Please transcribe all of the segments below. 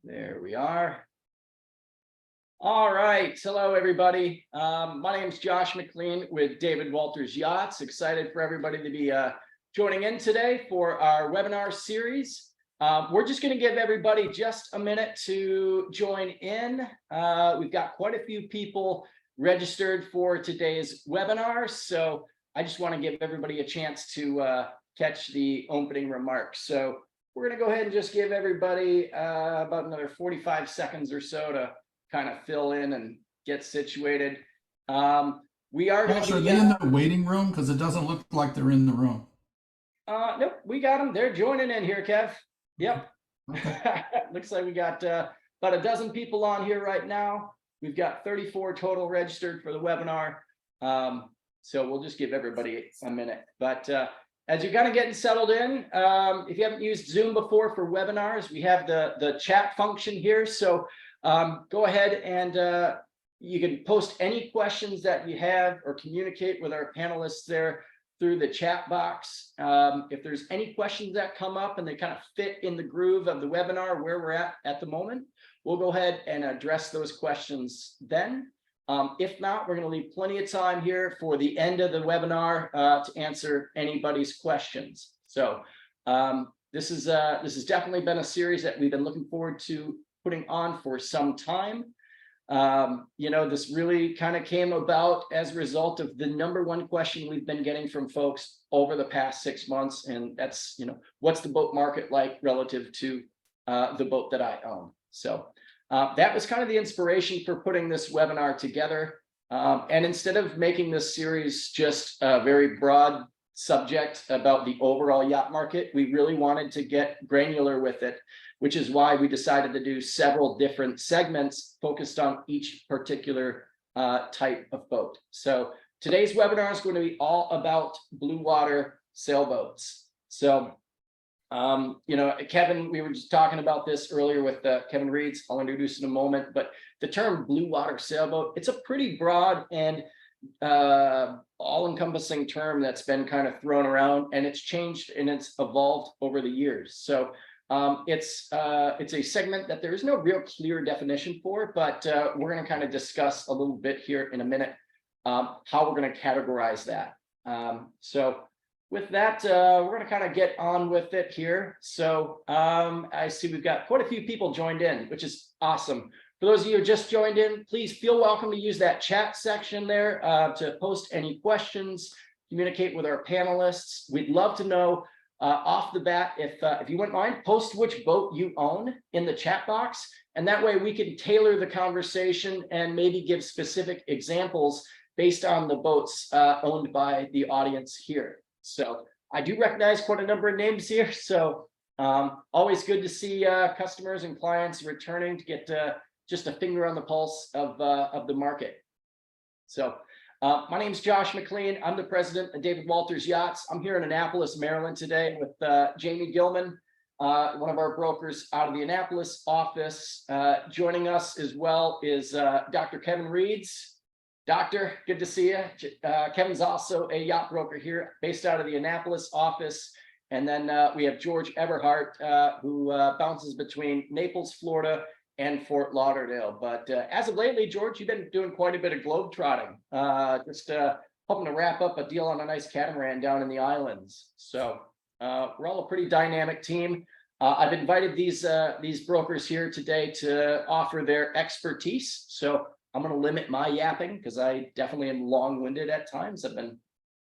There we are. All right. Hello, everybody. My name is Josh McLean with David Walters Yachts. Excited for everybody to be joining in today for our webinar series. We're just going to give everybody just a minute to join in. We've got quite a few people registered for today's webinar, so I just want to give everybody a chance to catch the opening remarks. So we're going to go ahead and just give everybody about another 45 seconds or so to kind of fill in and get situated. We are going to Are they in the waiting room? Because it doesn't look like they're in the room. Nope, we got them. They're joining in here, Kev. Yep. Okay. Looks like we got about a dozen people on here right now. We've got 34 total registered for the webinar. So we'll just give everybody a minute. But as you're kind of getting settled in, if you haven't used Zoom before for webinars, we have the chat function here. So go ahead and you can post any questions that you have or communicate with our panelists there through the chat box. If there's any questions that come up and they kind of fit in the groove of the webinar where we're at the moment, we'll go ahead and address those questions then. If not, we're going to leave plenty of time here for the end of the webinar to answer anybody's questions. So this has definitely been a series that we've been looking forward to putting on for some time. You know, this really kind of came about as a result of the #1 question we've been getting from folks over the past 6 months, and that's, you know, what's the boat market like relative to the boat that I own? So that was kind of the inspiration for putting this webinar together. And instead of making this series just a very broad subject about the overall yacht market, we really wanted to get granular with it, which is why we decided to do several different segments focused on each particular type of boat. So today's webinar is going to be all about blue water sailboats. So you know, Kevin, we were just talking about this earlier with Kevin Reeds. I'll introduce in a moment, but the term blue water sailboat, it's a pretty broad and all-encompassing term that's been kind of thrown around, and it's changed and it's evolved over the years. So it's a segment that there is no real clear definition for, but we're going to kind of discuss a little bit here in a minute how we're going to categorize that. So with that, we're going to kind of get on with it here. So I see we've got quite a few people joined in, which is awesome. For those of you who just joined in, please feel welcome to use that chat section there to post any questions, communicate with our panelists. We'd love to know off the bat, if you wouldn't mind, post which boat you own in the chat box, and that way we can tailor the conversation and maybe give specific examples based on the boats owned by the audience here. So I do recognize quite a number of names here, so always good to see customers and clients returning to get just a finger on the pulse of the market. So my name is Josh McLean. I'm the president of David Walters Yachts. I'm here in Annapolis, Maryland today with Jamie Gilman, one of our brokers out of the Annapolis office. Joining us as well is Dr. Kevin Reeds. Doctor, good to see you. Kevin's also a yacht broker here based out of the Annapolis office. And then we have George Eberhardt, who bounces between Naples, Florida, and Fort Lauderdale. But as of lately, George, you've been doing quite a bit of globe trotting, just hoping to wrap up a deal on a nice catamaran down in the islands. So we're all a pretty dynamic team. I've invited these brokers here today to offer their expertise. So I'm going to limit my yapping because I definitely am long-winded at times. I've been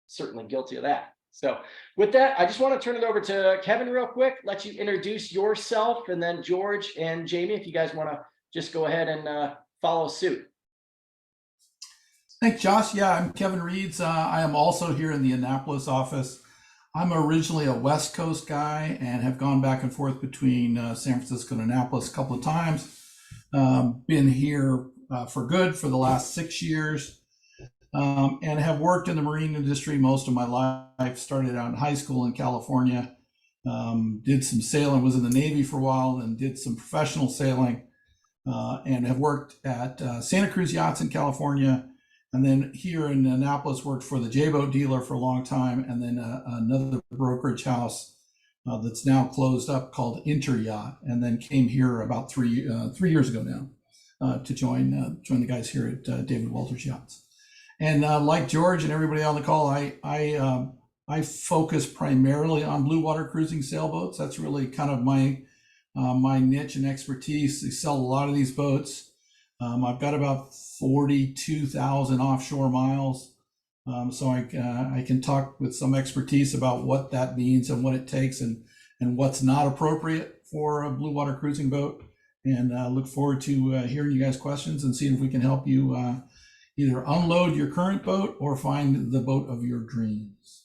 certainly guilty of that. So with that, I just want to turn it over to Kevin real quick, let you introduce yourself, and then George and Jamie, if you guys want to just go ahead and follow suit. Thanks, Josh. Yeah, I'm Kevin Reeds. I am also here in the Annapolis office. I'm originally a West Coast guy and have gone back and forth between San Francisco and Annapolis a couple of times. Been here for good for the last 6 years. And have worked in the marine industry most of my life. Started out in high school in California, did some sailing, was in the Navy for a while, and did some professional sailing, and have worked at Santa Cruz Yachts in California, and then here in Annapolis worked for the J-Boat dealer for a long time, and then another brokerage house that's now closed up called Yacht, and then came here about 3 years ago now to join the guys here at David Walters Yachts. And like George and everybody on the call, I focus primarily on blue water cruising sailboats. That's really kind of my niche and expertise. I sell a lot of these boats. I've got about 42,000 offshore miles. So I can talk with some expertise about what that means and what it takes and what's not appropriate for a blue water cruising boat. And look forward to hearing you guys' questions and seeing if we can help you either unload your current boat or find the boat of your dreams.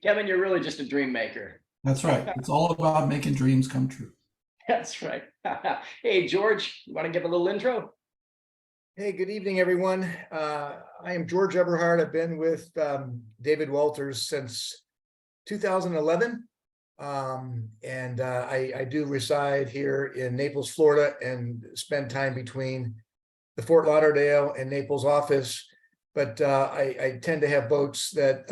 Kevin, you're really just a dream maker. That's right. It's all about making dreams come true. That's right. Hey, George, you want to give a little intro? Hey, good evening, everyone. I am George Eberhard. I've been with David Walters since 2011. And I do reside here in Naples, Florida, and spend time between the Fort Lauderdale and Naples office. But I tend to have boats that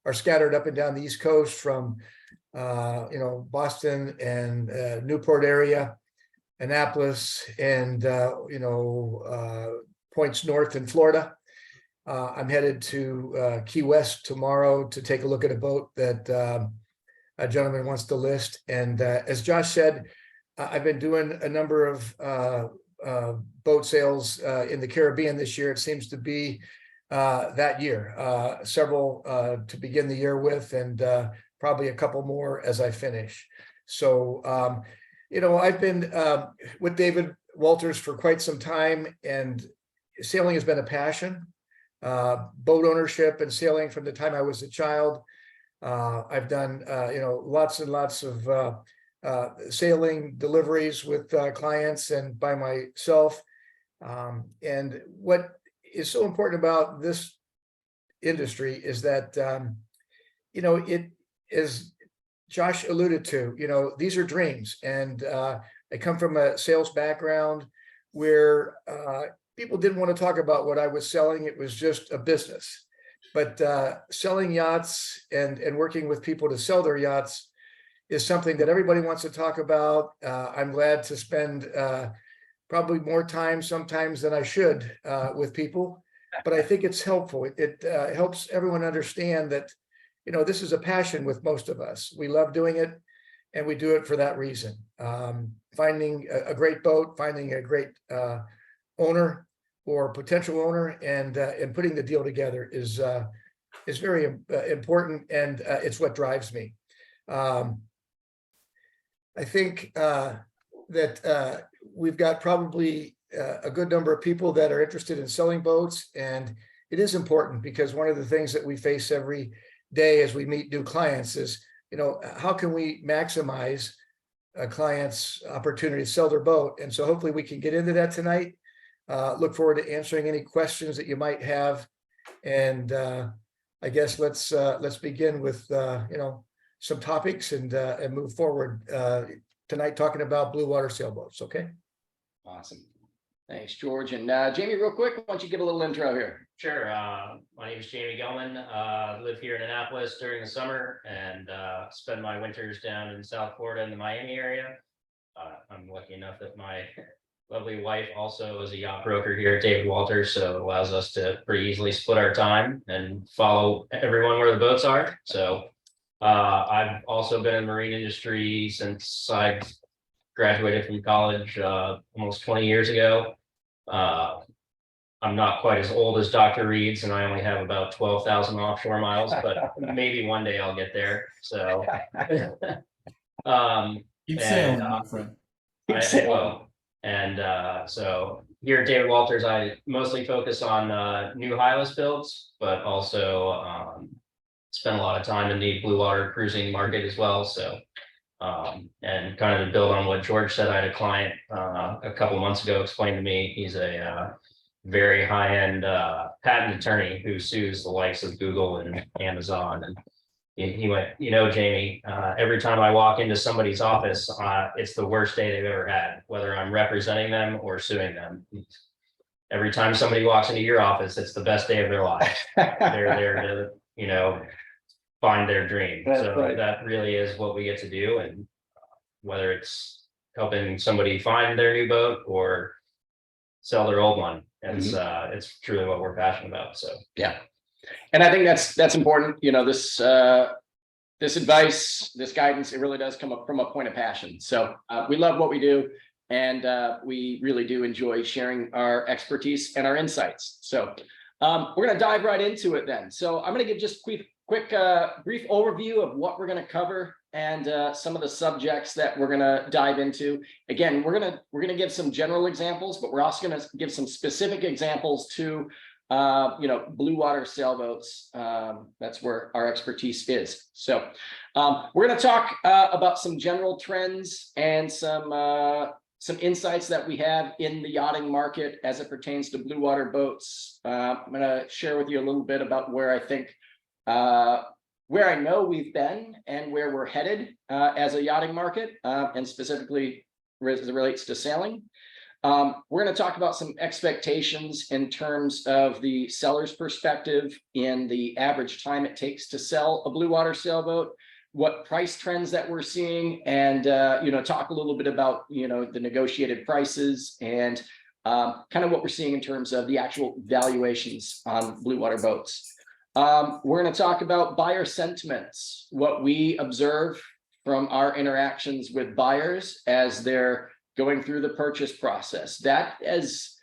are scattered up and down the East Coast from Boston and Newport area, Annapolis, and points north in Florida. I'm headed to Key West tomorrow to take a look at a boat that a gentleman wants to list. And as Josh said, I've been doing a number of boat sales in the Caribbean this year. It seems to be that year, several to begin the year with, and probably a couple more as I finish. So, I've been with David Walters for quite some time, and sailing has been a passion. Boat ownership and sailing from the time I was a child. I've done, lots and lots of sailing deliveries with clients and by myself. And what is so important about this industry is that, it is, Josh alluded to, these are dreams. And I come from a sales background where people didn't want to talk about what I was selling. It was just a business. But selling yachts and working with people to sell their yachts is something that everybody wants to talk about. I'm glad to spend probably more time sometimes than I should with people, but I think it's helpful. It helps everyone understand that, this is a passion with most of us. We love doing it, and we do it for that reason. Finding a great boat, finding a great owner or potential owner, and putting the deal together is very important, and it's what drives me. I think that we've got probably a good number of people that are interested in selling boats, and it is important because one of the things that we face every day as we meet new clients is, how can we maximize a client's opportunity to sell their boat? And so hopefully we can get into that tonight. Look forward to answering any questions that you might have. And I guess let's begin with some topics and move forward tonight talking about blue water sailboats. Okay. Awesome. Thanks, George. And Jamie, real quick, why don't you give a little intro here? Sure. My name is Jamie Gelman. Live here in Annapolis during the summer and spend my winters down in South Florida in the Miami area. I'm lucky enough that my lovely wife also is a yacht broker here at David Walters, so it allows us to pretty easily split our time and follow everyone where the boats are. So I've also been in the marine industry since I graduated from college almost 20 years ago. I'm not quite as old as Dr. Reed's, and I only have about 12,000 offshore miles, but maybe one day I'll get there. So Keep sailing, my friend. So here at David Walters, I mostly focus on new Hylas builds, but also spend a lot of time in the blue water cruising market as well. So and kind of to build on what George said, I had a client a couple of months ago explain to me he's a very high-end patent attorney who sues the likes of Google and Amazon. And he went, Jamie, every time I walk into somebody's office, it's the worst day they've ever had, whether I'm representing them or suing them. Every time somebody walks into your office, it's the best day of their life. They're there to, find their dream. That's So right. that really is what we get to do. And whether it's helping somebody find their new boat or sell their old one, it's truly what we're passionate about. So Yeah. And I think that's important. You know, this advice, this guidance, it really does come up from a point of passion. So we love what we do, and we really do enjoy sharing our expertise and our insights. So we're going to dive right into it then. So I'm going to give just quick brief overview of what we're going to cover and some of the subjects that we're going to dive into. Again, we're going to give some general examples, but we're also going to give some specific examples to Bluewater sailboats. That's where our expertise is. So we're going to talk about some general trends and some insights that we have in the yachting market as it pertains to Bluewater boats. I'm going to share with you a little bit about where I think, where I know we've been and where we're headed as a yachting market, and specifically as it relates to sailing. We're going to talk about some expectations in terms of the seller's perspective in the average time it takes to sell a Bluewater sailboat, what price trends that we're seeing, and talk a little bit about the negotiated prices and kind of what we're seeing in terms of the actual valuations on Bluewater boats. We're going to talk about buyer sentiments, what we observe from our interactions with buyers as they're going through the purchase process. That's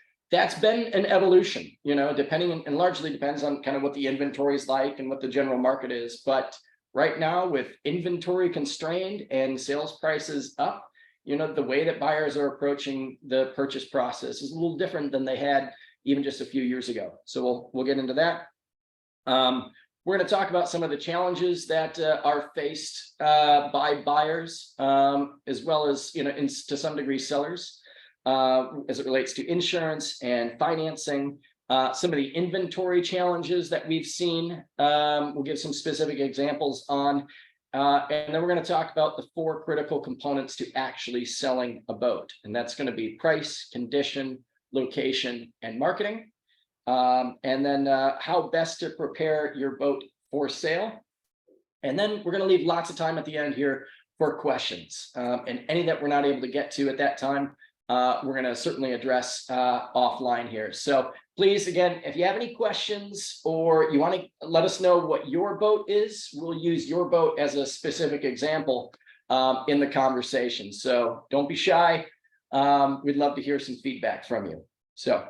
been an evolution, depending, and largely depends on kind of what the inventory is like and what the general market is. But right now, with inventory constrained and sales prices up, the way that buyers are approaching the purchase process is a little different than they had even just a few years ago. So we'll get into that. We're going to talk about some of the challenges that are faced by buyers, as well as, to some degree, sellers, as it relates to insurance and financing. Some of the inventory challenges that we've seen, we'll give some specific examples on. And then we're going to talk about the 4 critical components to actually selling a boat. And that's going to be price, condition, location, and marketing. And then how best to prepare your boat for sale. And then we're going to leave lots of time at the end here for questions. And any that we're not able to get to at that time, we're going to certainly address offline here. So please, again, if you have any questions or you want to let us know what your boat is, we'll use your boat as a specific example in the conversation. So don't be shy. We'd love to hear some feedback from you. So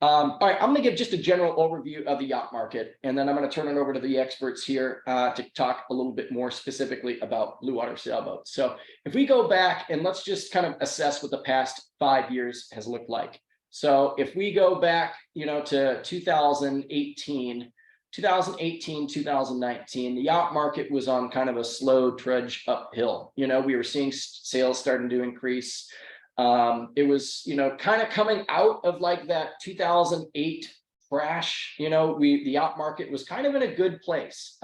all right, I'm going to give just a general overview of the yacht market, and then I'm going to turn it over to the experts here to talk a little bit more specifically about Bluewater sailboats. So if we go back and let's just kind of assess what the past 5 years has looked like. So if we go back, to 2018, 2019, the yacht market was on kind of a slow trudge uphill. We were seeing sales starting to increase. It was, kind of coming out of like that 2008 crash. The yacht market was kind of in a good place.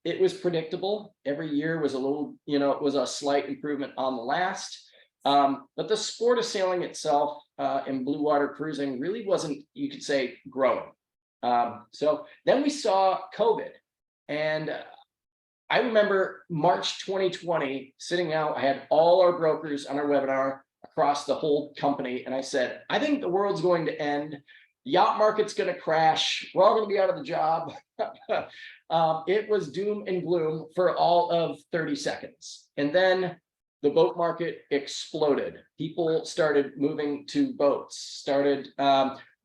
It was predictable. Every year was a little, it was a slight improvement on the last. But the sport of sailing itself in Bluewater cruising really wasn't, you could say, growing. So then we saw COVID, and I remember March 2020 sitting out. I had all our brokers on our webinar across the whole company, and I said, I think the world's going to end. The yacht market's going to crash. We're all going to be out of the job. It was doom and gloom for all of 30 seconds. And then the boat market exploded. People started moving to boats, started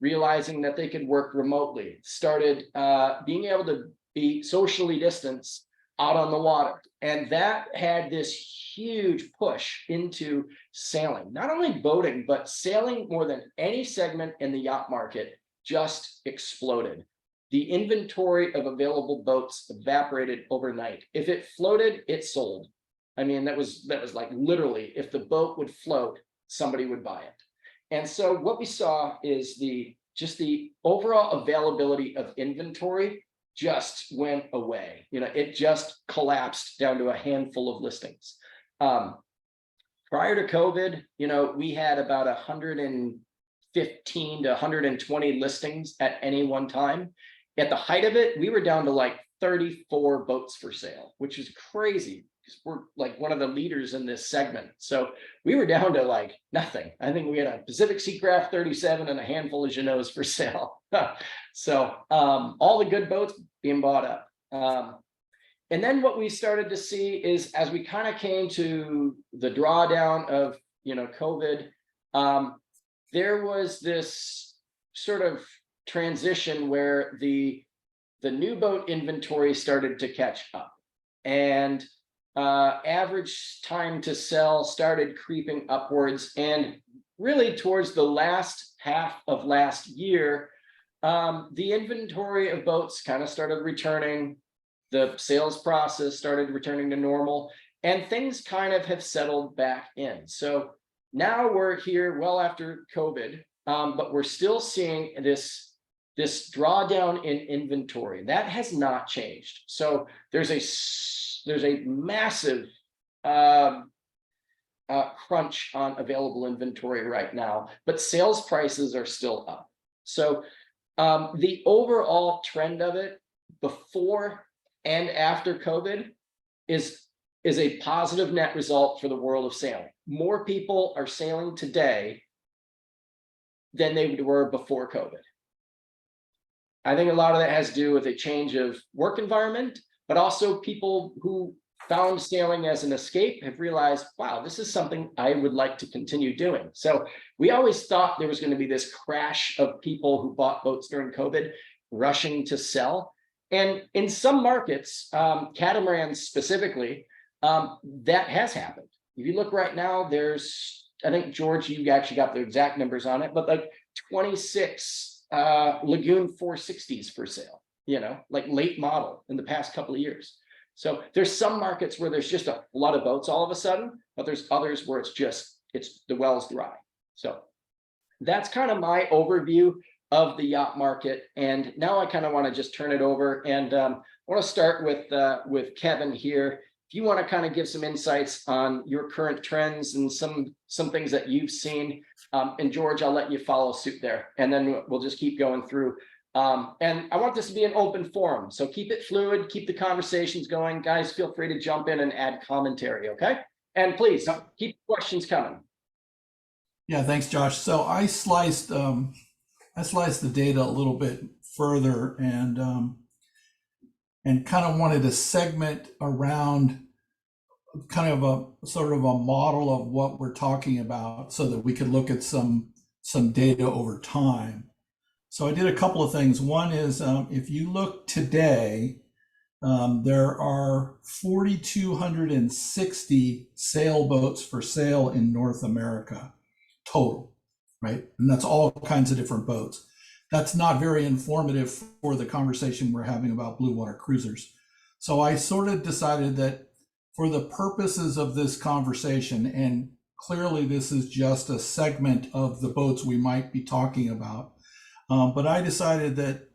realizing that they could work remotely, started being able to be socially distanced out on the water. And that had this huge push into sailing, not only boating, but sailing more than any segment in the yacht market just exploded. The inventory of available boats evaporated overnight. If it floated, it sold. I mean, that was like literally, if the boat would float, somebody would buy it. And so what we saw is the overall availability of inventory just went away. It just collapsed down to a handful of listings. Prior to COVID, we had about 115 to 120 listings at any one time. At the height of it, we were down to like 34 boats for sale, which is crazy because we're like one of the leaders in this segment. So we were down to like nothing. I think we had a Pacific Seacraft 37 and a handful of Jeanneau's for sale. So all the good boats being bought up. And then what we started to see is as we kind of came to the drawdown of, COVID, there was this sort of transition where the new boat inventory started to catch up, and average time to sell started creeping upwards. And really towards the last half of last year, the inventory of boats kind of started returning. The sales process started returning to normal, and things kind of have settled back in. So now we're here well after COVID, but we're still seeing this drawdown in inventory. That has not changed. So there's a massive crunch on available inventory right now, but sales prices are still up. So the overall trend of it before and after COVID is a positive net result for the world of sailing. More people are sailing today than they were before COVID. I think a lot of that has to do with a change of work environment, but also people who found sailing as an escape have realized, wow, this is something I would like to continue doing. So we always thought there was going to be this crash of people who bought boats during COVID rushing to sell. And in some markets, catamarans specifically, that has happened. If you look right now, there's, I think, George, you actually got the exact numbers on it, but like 26 Lagoon 460s for sale, like late model in the past couple of years. So there's some markets where there's just a lot of boats all of a sudden, but there's others where it's the well's dry. So that's kind of my overview of the yacht market. And now I kind of want to just turn it over, and I want to start with Kevin here. If you want to kind of give some insights on your current trends and some things that you've seen, and George, I'll let you follow suit there, and then we'll just keep going through. And I want this to be an open forum, so keep it fluid, keep the conversations going. Guys, feel free to jump in and add commentary, okay? And please keep questions coming. Yeah, thanks, Josh. So I sliced the data a little bit further and kind of wanted to segment around kind of a sort of a model of what we're talking about so that we could look at some data over time. So I did a couple of things. One is if you look today, there are 4,260 sailboats for sale in North America total, right? And that's all kinds of different boats. That's not very informative for the conversation we're having about blue water cruisers. So I sort of decided that for the purposes of this conversation, and clearly this is just a segment of the boats we might be talking about, but I decided that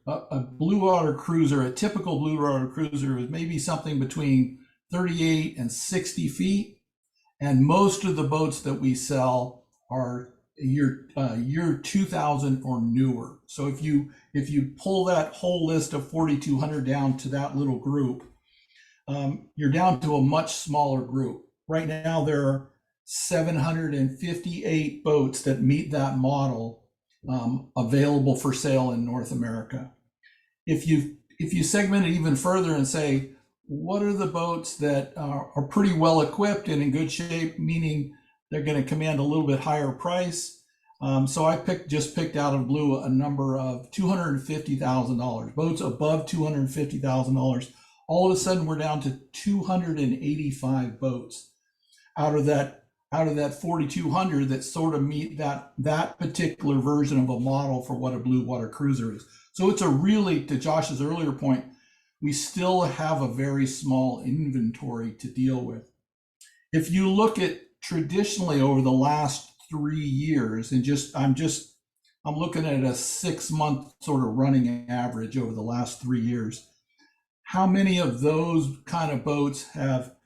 a blue water cruiser, a typical blue water cruiser, is maybe something between 38 and 60 feet. And most of the boats that we sell are year 2000 or newer. So if you pull that whole list of 4,200 down to that little group, you're down to a much smaller group. Right now, there are 758 boats that meet that model available for sale in North America. If you segment it even further and say, what are the boats that are pretty well equipped and in good shape, meaning they're going to command a little bit higher price? So I just picked out of blue a number of $250,000 boats above $250,000. All of a sudden, we're down to 285 boats out of that 4,200 that sort of meet that particular version of a model for what a blue water cruiser is. So it's a really, to Josh's earlier point, we still have a very small inventory to deal with. If you look at traditionally over the last 3 years, and I'm looking at a 6-month sort of running average over the last 3 years, how many of those kind of boats have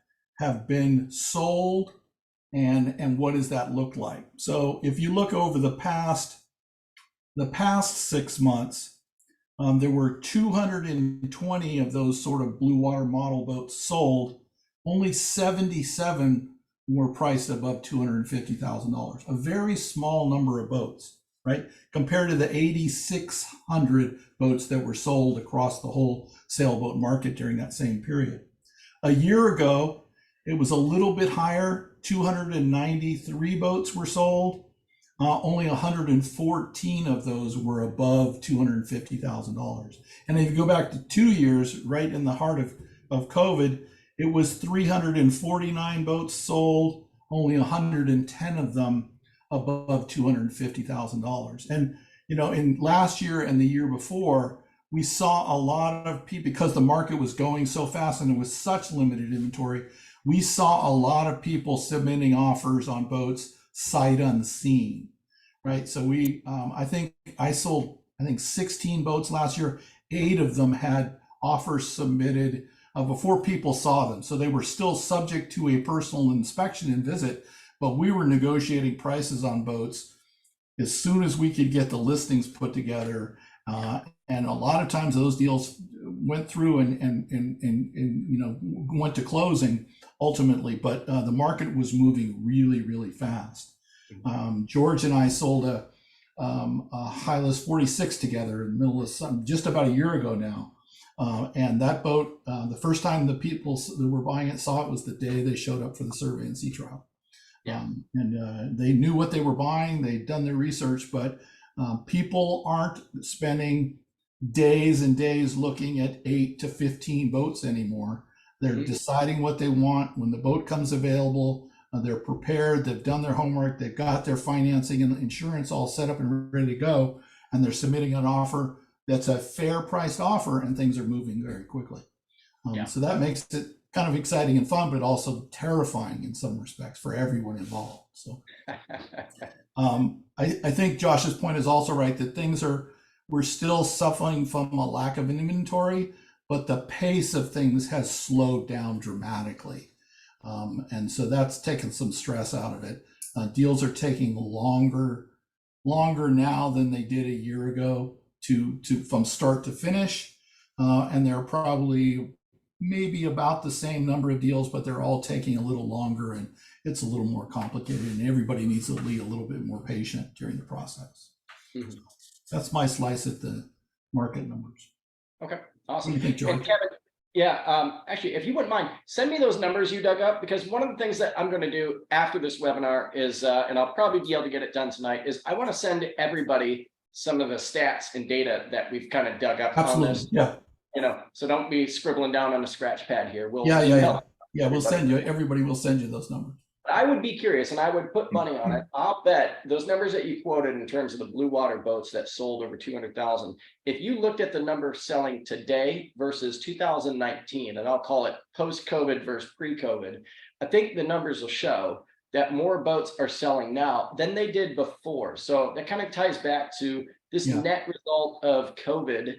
been sold, and what does that look like? So if you look over the past 6 months, There were 220 of those sort of blue water model boats sold. Only 77 were priced above $250,000. A very small number of boats, right? Compared to the 8,600 boats that were sold across the whole sailboat market during that same period. A year ago, it was a little bit higher. 293 boats were sold. Only 114 of those were above $250,000. And if you go back to 2 years, right in the heart of COVID, it was 349 boats sold, only 110 of them above $250,000. And, you know, in last year and the year before, we saw a lot of people, because the market was going so fast and it was such limited inventory, we saw a lot of people submitting offers on boats sight unseen, right? So I think I sold 16 boats last year. 8 of them had offers submitted before people saw them. So they were still subject to a personal inspection and visit, but we were negotiating prices on boats as soon as we could get the listings put together. And a lot of times those deals went through and you know, went to closing ultimately, but the market was moving really, really fast. George and I sold a Hylas 46 together in the middle of summer, just about a year ago now. And that boat, the first time the people that were buying it saw it was the day they showed up for the survey and sea trial. Yeah. And they knew what they were buying. They'd done their research, but people aren't spending days and days looking at 8 to 15 boats anymore. They're deciding what they want when the boat comes available. They're prepared. They've done their homework. They've got their financing and insurance all set up and ready to go. And they're submitting an offer that's a fair priced offer, and things are moving very quickly. So that makes it kind of exciting and fun, but also terrifying in some respects for everyone involved. So I think Josh's point is also right, that we're still suffering from a lack of inventory, but the pace of things has slowed down dramatically. And so that's taken some stress out of it. Deals are taking longer now than they did a year ago to from start to finish. And there are probably maybe about the same number of deals, but they're all taking a little longer, and it's a little more complicated, and everybody needs to be a little bit more patient during the process. So that's my slice at the market numbers. Okay, awesome. What do you think, George? And Kevin, yeah, actually, if you wouldn't mind, send me those numbers you dug up, because one of the things that I'm going to do after this webinar is, and I'll probably be able to get it done tonight, is I want to send everybody some of the stats and data that we've kind of dug up on this. Yeah. You know, so don't be scribbling down on a scratch pad here. We'll we'll send you. Everybody will send you those numbers. I would be curious, and I would put money on it. I'll bet those numbers that you quoted in terms of the blue water boats that sold over 200,000. If you looked at the number selling today versus 2019, and I'll call it post-COVID versus pre-COVID, I think the numbers will show that more boats are selling now than they did before. So that kind of ties back to this net result of COVID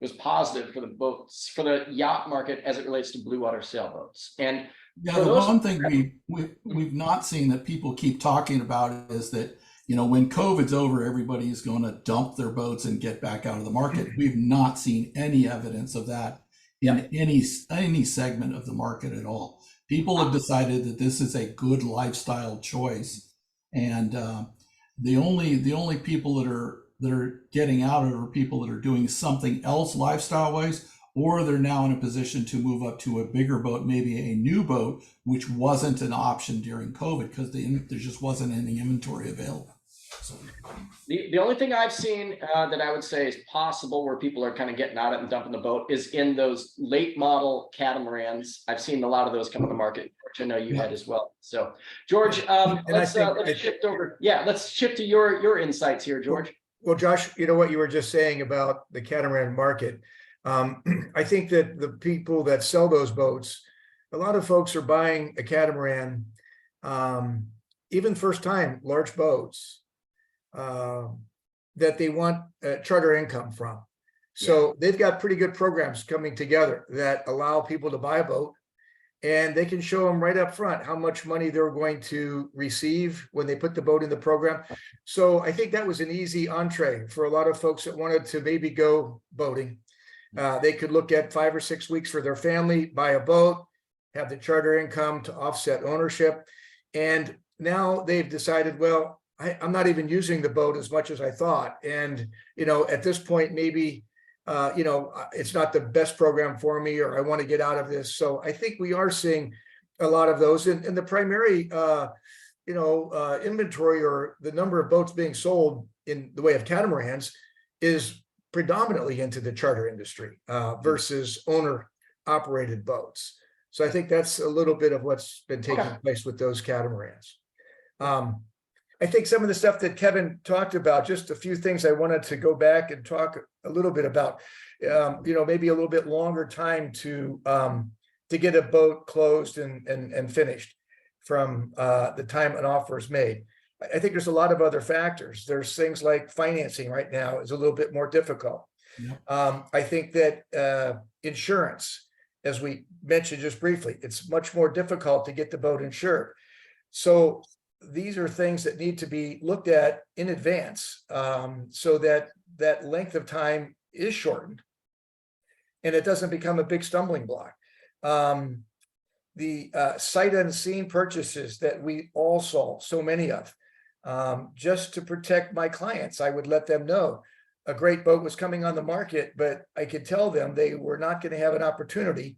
was positive for the boats, for the yacht market as it relates to blue water sailboats. And the one thing we've not seen that people keep talking about is that, you know, when COVID's over, everybody is going to dump their boats and get back out of the market. We've not seen any evidence of that in any segment of the market at all. People have decided that this is a good lifestyle choice, and the only people that are getting out of it are people that are doing something else lifestyle wise, or they're now in a position to move up to a bigger boat, maybe a new boat, which wasn't an option during COVID because there just wasn't any inventory available. So the only thing I've seen that I would say is possible where people are kind of getting out of it and dumping the boat is in those late model catamarans. I've seen a lot of those come to the market, which I know you had as well. So George, let's shift over. Yeah, let's shift to your insights here, George. Well, Josh, you know what you were just saying about the catamaran market. I think that the people that sell those boats, a lot of folks are buying a catamaran, even first time large boats, that they want charter income from. So they've got pretty good programs coming together that allow people to buy a boat And they can show them right up front how much money they're going to receive when they put the boat in the program. So I think that was an easy entree for a lot of folks that wanted to maybe go boating. They could look at 5 or 6 weeks for their family, buy a boat, have the charter income to offset ownership. And now they've decided, well, I'm not even using the boat as much as I thought. And, at this point, maybe, it's not the best program for me, or I want to get out of this. So I think we are seeing a lot of those. And the primary, inventory, or the number of boats being sold in the way of catamarans, is predominantly into the charter industry versus owner operated boats. So I think that's a little bit of what's been taking place with those catamarans. I think some of the stuff that Kevin talked about, just a few things I wanted to go back and talk a little bit about, maybe a little bit longer time to get a boat closed and finished from the time an offer is made. I think there's a lot of other factors. There's things like financing right now is a little bit more difficult. Yeah. I think that insurance, as we mentioned just briefly, it's much more difficult to get the boat insured. So these are things that need to be looked at in advance, so that that length of time is shortened and it doesn't become a big stumbling block. The sight unseen purchases that we all saw so many of, just to protect my clients, I would let them know a great boat was coming on the market, but I could tell them they were not going to have an opportunity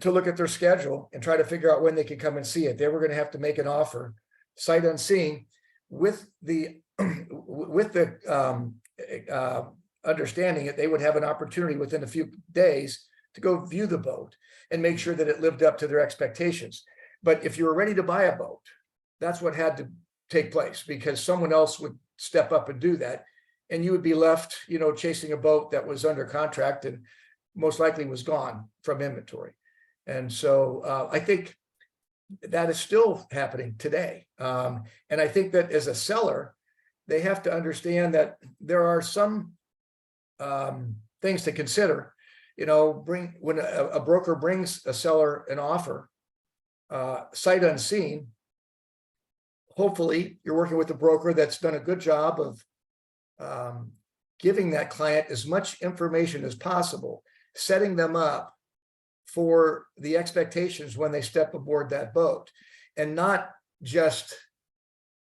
to look at their schedule and try to figure out when they could come and see it. They were going to have to make an offer sight unseen, with the understanding that they would have an opportunity within a few days to go view the boat and make sure that it lived up to their expectations. But if you were ready to buy a boat, that's what had to take place, because someone else would step up and do that, and you would be left, chasing a boat that was under contract and most likely was gone from inventory. And so I think that is still happening today. And I think that as a seller, they have to understand that there are some things to consider. When a broker brings a seller an offer, sight unseen, hopefully you're working with a broker that's done a good job of giving that client as much information as possible, setting them up for the expectations when they step aboard that boat, and not just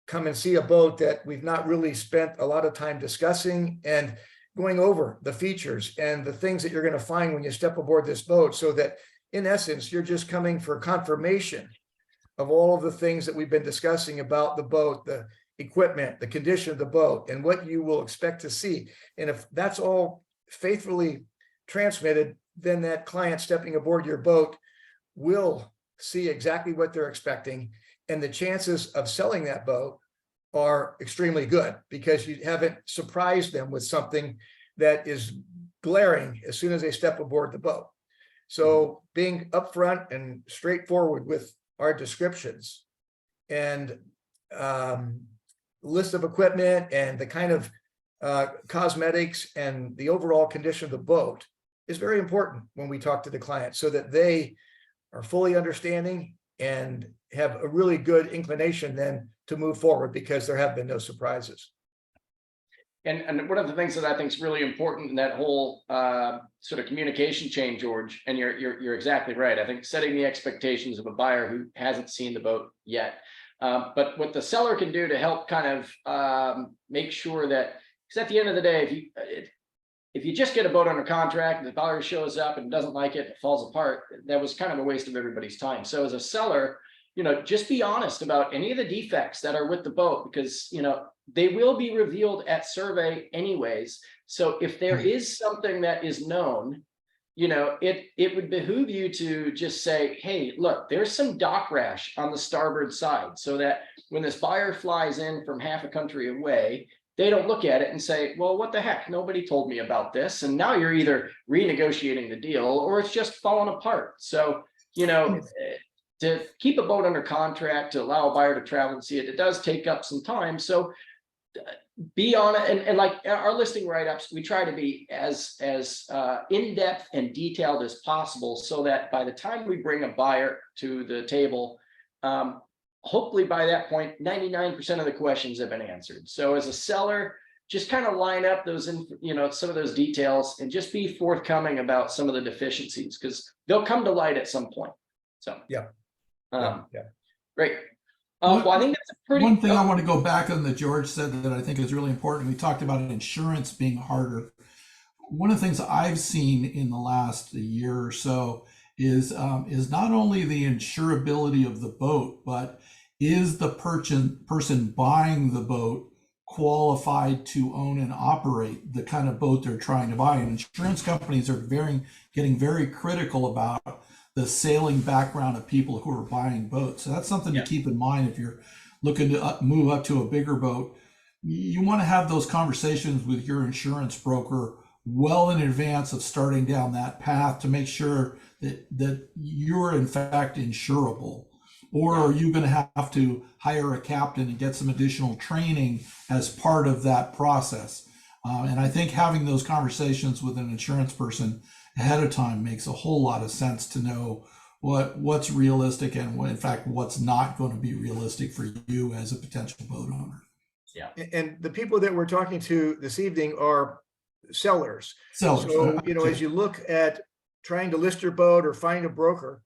come and see a boat that we've not really spent a lot of time discussing and going over the features and the things that you're going to find when you step aboard this boat, so that in essence, you're just coming for confirmation of all of the things that we've been discussing about the boat, the equipment, the condition of the boat, and what you will expect to see. And if that's all faithfully transmitted, then that client stepping aboard your boat will see exactly what they're expecting. And the chances of selling that boat are extremely good, because you haven't surprised them with something that is glaring as soon as they step aboard the boat. So being upfront and straightforward with our descriptions and list of equipment and the kind of cosmetics and the overall condition of the boat is very important when we talk to the client, so that they are fully understanding and have a really good inclination then to move forward, because there have been no surprises. And one of the things that I think is really important in that whole sort of communication chain, George, and you're exactly right. I think setting the expectations of a buyer who hasn't seen the boat yet. But what the seller can do to help kind of make sure that, because at the end of the day, if you just get a boat under contract and the buyer shows up and doesn't like it, it falls apart, that was kind of a waste of everybody's time. So as a seller, just be honest about any of the defects that are with the boat, because, they will be revealed at survey anyways. So if there is something that is known, it would behoove you to just say, hey, look, there's some dock rash on the starboard side, so that when this buyer flies in from half a country away, they don't look at it and say, well, what the heck? Nobody told me about this. And now you're either renegotiating the deal or it's just falling apart. So, to keep a boat under contract, to allow a buyer to travel and see it, it does take up some time. So be on it, and like our listing write-ups, we try to be as in-depth and detailed as possible, so that by the time we bring a buyer to the table, hopefully by that point, 99% of the questions have been answered. So as a seller, just kind of line up those, some of those details, and just be forthcoming about some of the deficiencies, because they'll come to light at some point. So Yeah. Great. Well, I think that's a pretty. One thing I want to go back on that George said that I think is really important. We talked about insurance being harder. One of the things I've seen in the last year or so is not only the insurability of the boat, but is the person buying the boat qualified to own and operate the kind of boat they're trying to buy? And insurance companies are getting very critical about the sailing background of people who are buying boats. So that's something to keep in mind if you're looking to move up to a bigger boat. You want to have those conversations with your insurance broker well in advance of starting down that path to make sure that you're in fact insurable. Or are you going to have to hire a captain and get some additional training as part of that process? And I think having those conversations with an insurance person ahead of time makes a whole lot of sense to know what's realistic and what, in fact, what's not going to be realistic for you as a potential boat owner. Yeah. And the people that we're talking to this evening are sellers. So, as you look at trying to list your boat or find a broker,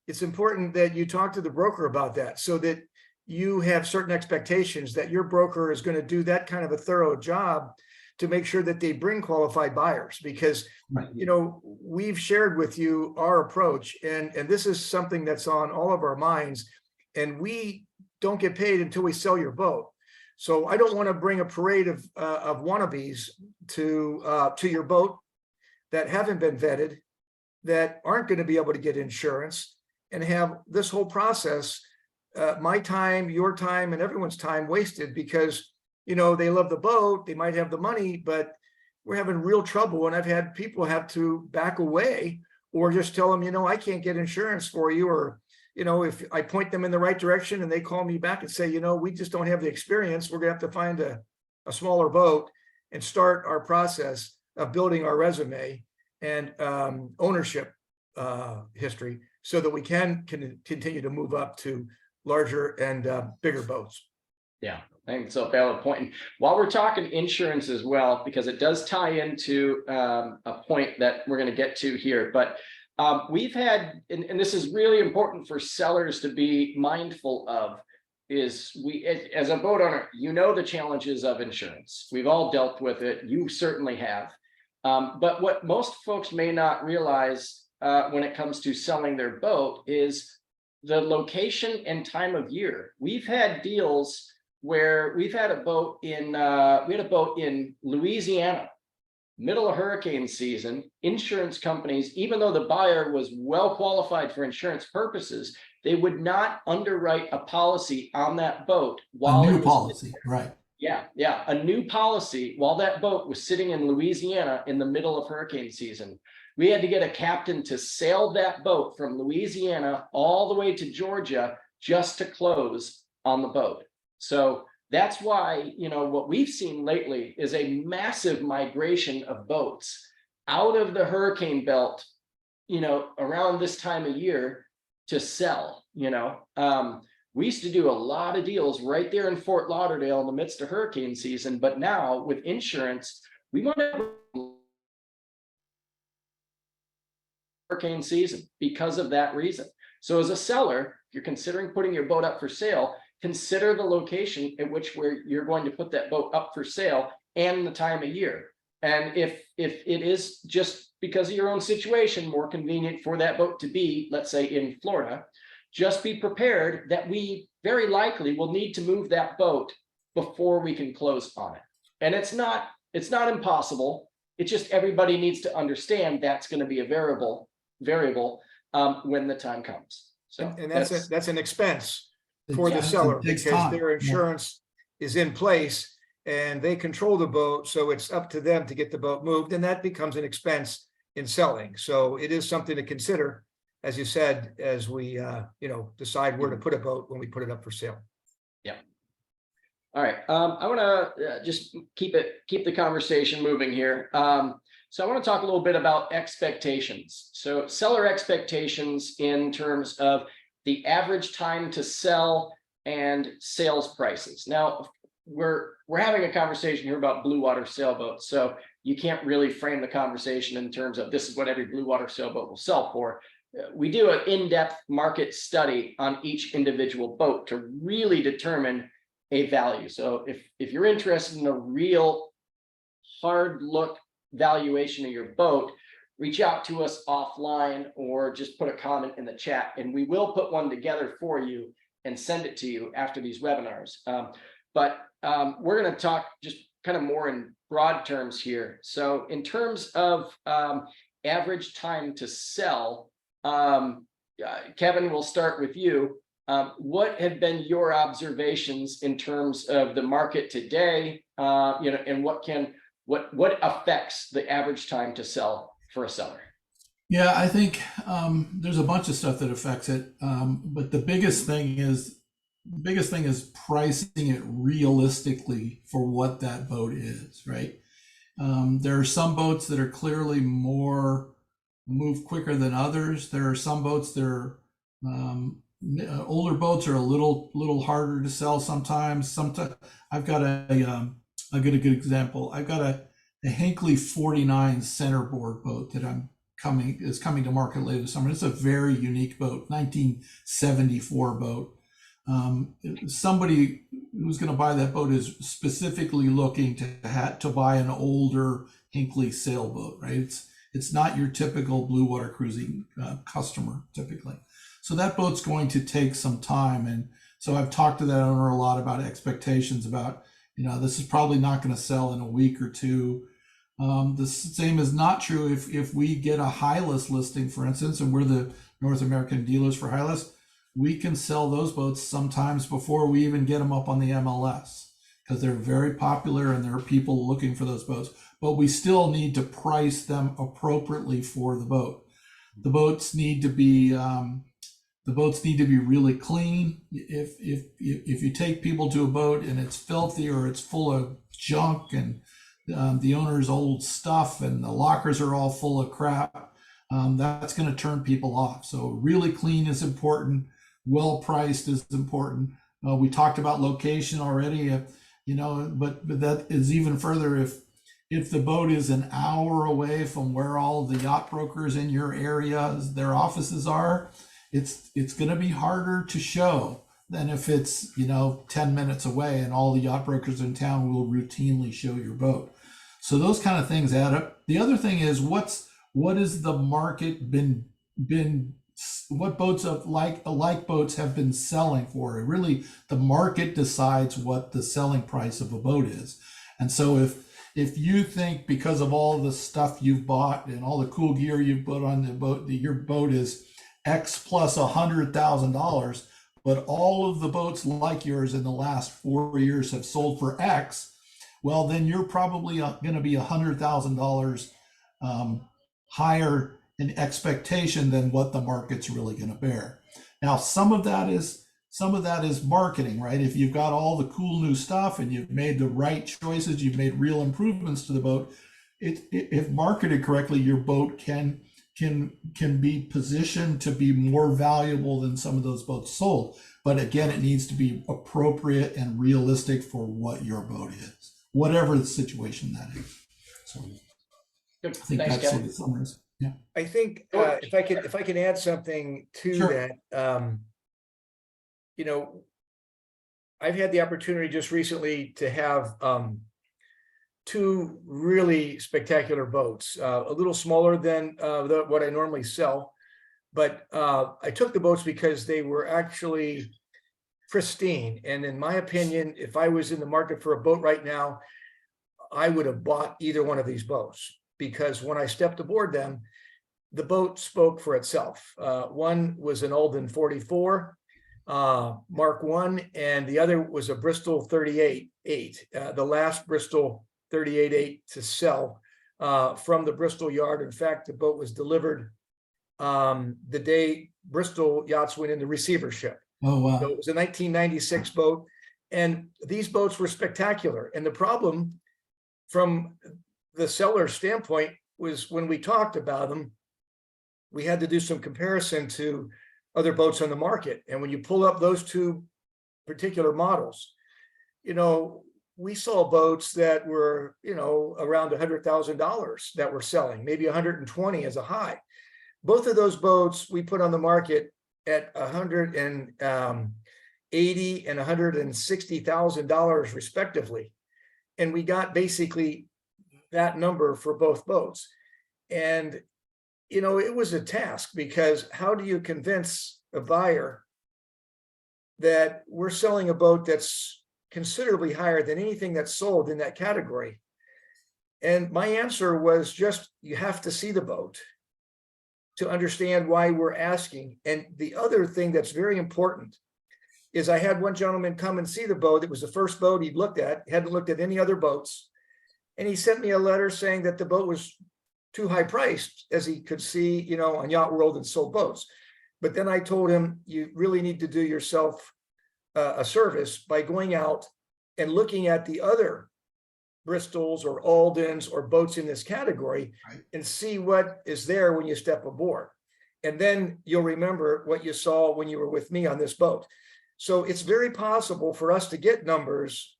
it's important that you talk to the broker about that, so that you have certain expectations that your broker is going to do that kind of a thorough job to make sure that they bring qualified buyers. Because, we've shared with you our approach, and this is something that's on all of our minds, and we don't get paid until we sell your boat. So I don't want to bring a parade of wannabes to your boat that haven't been vetted, that aren't going to be able to get insurance, and have this whole process, my time, your time, and everyone's time wasted because, they love the boat, they might have the money, but we're having real trouble. And I've had people have to back away or just tell them, I can't get insurance for you. Or, if I point them in the right direction and they call me back and say, we just don't have the experience, we're gonna have to find a smaller boat and start our process of building our resume and ownership history, so that we can continue to move up to larger and bigger boats. Yeah, I think it's a valid point. And while we're talking insurance as well, because it does tie into a point that we're going to get to here, but we've had, and this is really important for sellers to be mindful of, is as a boat owner, the challenges of insurance. We've all dealt with it. You certainly have. But what most folks may not realize when it comes to selling their boat is the location and time of year. We've had deals where we've had a boat in Louisiana, middle of hurricane season. Insurance companies, even though the buyer was well qualified for insurance purposes, they would not underwrite a policy on that boat while a new policy, right? Yeah, a new policy while that boat was sitting in Louisiana in the middle of hurricane season. We had to get a captain to sail that boat from Louisiana all the way to Georgia just to close on the boat. So that's why, what we've seen lately is a massive migration of boats out of the hurricane belt, around this time of year to sell. We used to do a lot of deals right there in Fort Lauderdale in the midst of hurricane season, but now with insurance, we want to hurricane season because of that reason. So as a seller, if you're considering putting your boat up for sale, consider the location at which you're going to put that boat up for sale and the time of year. And if it is just because of your own situation more convenient for that boat to be, let's say, in Florida, just be prepared that we very likely will need to move that boat before we can close on it. And it's not impossible. It's just everybody needs to understand that's going to be a variable when the time comes. So and that's an expense for the seller, because their insurance is in place and they control the boat. So it's up to them to get the boat moved, and that becomes an expense in selling. So it is something to consider, as you said, as we decide where to put a boat when we put it up for sale. Yeah. All right, I want to just keep the conversation moving here. So I want to talk a little bit about expectations. So seller expectations in terms of the average time to sell and sales prices. Now, we're having a conversation here about Bluewater sailboats, so you can't really frame the conversation in terms of this is what every Bluewater sailboat will sell for. We do an in-depth market study on each individual boat to really determine a value. So if you're interested in a real hard look valuation of your boat, reach out to us offline or just put a comment in the chat, and we will put one together for you and send it to you after these webinars. But we're going to talk just kind of more in broad terms here. So in terms of average time to sell, Kevin, we'll start with you. What have been your observations in terms of the market today, and what affects the average time to sell for a seller? Yeah, I think there's a bunch of stuff that affects it, but the biggest thing is pricing it realistically for what that boat is, right? There are some boats that are clearly move quicker than others. There are some boats that are older boats are a little harder to sell sometimes. Sometimes I've got a good example. I've got a Hinckley 49 centerboard boat that is coming to market later this summer. It's a very unique boat, 1974 boat. Somebody who's going to buy that boat is specifically looking to buy an older Hinckley sailboat, right? It's not your typical Bluewater cruising customer typically. So that boat's going to take some time. And so I've talked to that owner a lot about expectations about, this is probably not going to sell in a week or two. The same is not true if we get a Hylas listing, for instance, and we're the North American dealers for Hylas, we can sell those boats sometimes before we even get them up on the MLS because they're very popular and there are people looking for those boats, but we still need to price them appropriately for the boat. The boats need to be really clean. If you take people to a boat and it's filthy or it's full of junk and the owner's old stuff and the lockers are all full of crap, that's going to turn people off. So really clean is important. Well priced is important. We talked about location already, but that is even further if the boat is an hour away from where all the yacht brokers in your area, their offices are, it's going to be harder to show than if it's 10 minutes away and all the yacht brokers in town will routinely show your boat. So those kind of things add up. The other thing is what is the market been what boats of like boats have been selling for. Really, the market decides what the selling price of a boat is. And so if you think because of all the stuff you've bought and all the cool gear you've put on the boat, that your boat is X plus $100,000, but all of the boats like yours in the last 4 years have sold for X, well, then you're probably going to be $100,000 higher in expectation than what the market's really going to bear. Now, some of that is marketing, right? If you've got all the cool new stuff and you've made the right choices, you've made real improvements to the boat, if marketed correctly, your boat can be positioned to be more valuable than some of those boats sold. But again, it needs to be appropriate and realistic for what your boat is, whatever the situation that is. So Good. I think Thanks, that's Kevin. what it summarizes. Yeah. I think if I can add something to Sure. that, I've had the opportunity just recently to have two really spectacular boats, a little smaller than what I normally sell, but I took the boats because they were actually pristine. And in my opinion, if I was in the market for a boat right now, I would have bought either one of these boats, because when I stepped aboard them, the boat spoke for itself. One was an Alden 44 Mark I, and the other was a Bristol 38-8, the last Bristol 38-8 to sell from the Bristol yard. In fact, the boat was delivered the day Bristol Yachts went into receivership. Oh, wow. So it was a 1996 boat. And these boats were spectacular. And the problem from the seller's standpoint was when we talked about them, we had to do some comparison to other boats on the market. And when you pull up those two particular models, you know, we saw boats that were, you know, around $100,000 that were selling, maybe 120 as a high. Both of those boats we put on the market at $180,000 and $160,000 respectively. And we got basically that number for both boats. And, you know, it was a task, because how do you convince a buyer that we're selling a boat that's considerably higher than anything that's sold in that category? And my answer was just, you have to see the boat to understand why we're asking. And the other thing that's very important is I had one gentleman come and see the boat. It was the first boat he'd looked at, hadn't looked at any other boats. And he sent me a letter saying that the boat was too high priced, as he could see, you know, on Yacht World and sold boats. But then I told him, you really need to do yourself a service by going out and looking at the other Bristols or Aldens or boats in this category, Right. and see what is there when you step aboard. And then you'll remember what you saw when you were with me on this boat. So it's very possible for us to get numbers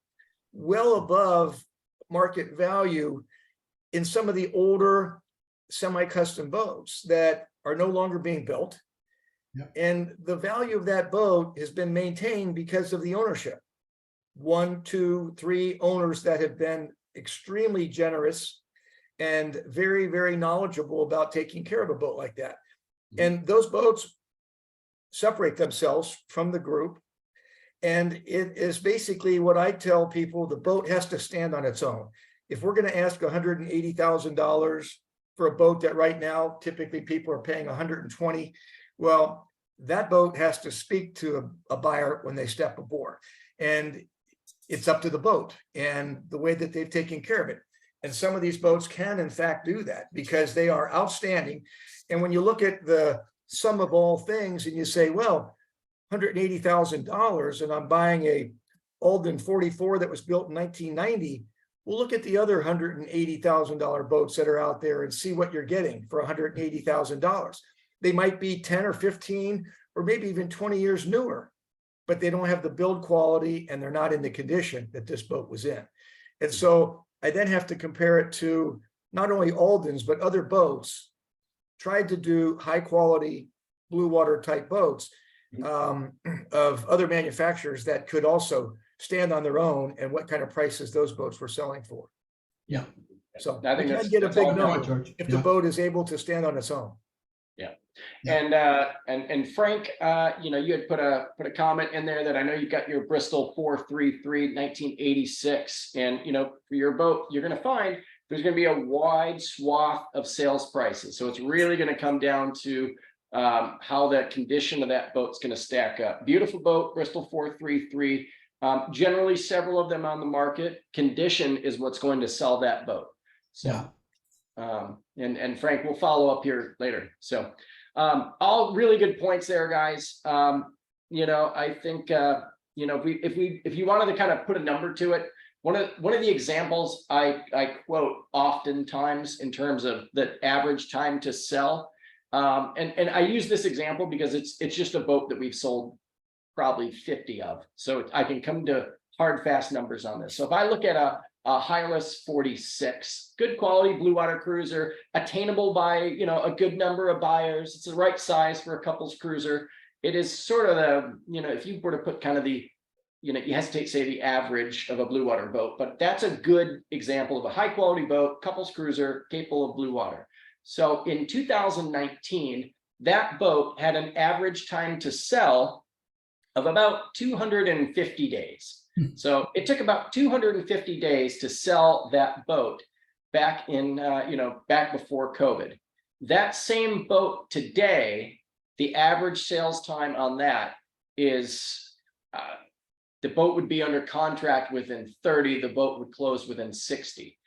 well above market value in some of the older semi-custom boats that are no longer being built. Yep. And the value of that boat has been maintained because of the ownership. 1, 2, 3 owners that have been extremely generous and very, very knowledgeable about taking care of a boat like that. And those boats separate themselves from the group. And it is basically what I tell people: the boat has to stand on its own. If we're going to ask $180,000 for a boat that right now typically people are paying 120, well, that boat has to speak to a buyer when they step aboard. And it's up to the boat and the way that they've taken care of it. And some of these boats can, in fact, do that because they are outstanding. And when you look at the sum of all things and you say, well, $180,000, and I'm buying a Alden 44 that was built in 1990, well, look at the other $180,000 boats that are out there and see what you're getting for $180,000. They might be 10 or 15 or maybe even 20 years newer, but they don't have the build quality and they're not in the condition that this boat was in. And so I then have to compare it to not only Aldens, but other boats, tried to do high quality Bluewater type boats of other manufacturers that could also stand on their own, and what kind of prices those boats were selling for. Yeah. So I I think can that's get a all big good, number George. if the Yeah. boat is able to stand on its own. Yeah. And Frank, you know, you had put a comment in there that I know you got your Bristol 433 1986, and you know, for your boat, you're going to find there's going to be a wide swath of sales prices. So it's really going to come down to how the condition of that boat's going to stack up. Beautiful boat, Bristol 433. Generally, several of them on the market. Condition is what's going to sell that boat. So, Yeah. and Frank, we'll follow up here later. So, all really good points there, guys. You know, I think you know, if you wanted to kind of put a number to it, one of the examples I quote oftentimes in terms of the average time to sell, and I use this example because it's just a boat that we've sold probably 50 of, so I can come to hard fast numbers on this. So if I look at a Hylas 46, good quality Bluewater cruiser, attainable by, you know, a good number of buyers. It's the right size for a couple's cruiser. It is sort of the, you know, if you were to put kind of the, you know, you hesitate to say the average of a Bluewater boat, but that's a good example of a high quality boat, couple's cruiser, capable of Bluewater. So in 2019, that boat had an average time to sell of about 250 days. So it took about 250 days to sell that boat back in, you know, back before COVID. That same boat today, the average sales time on that is, the boat would be under contract within 30, the boat would close within 60.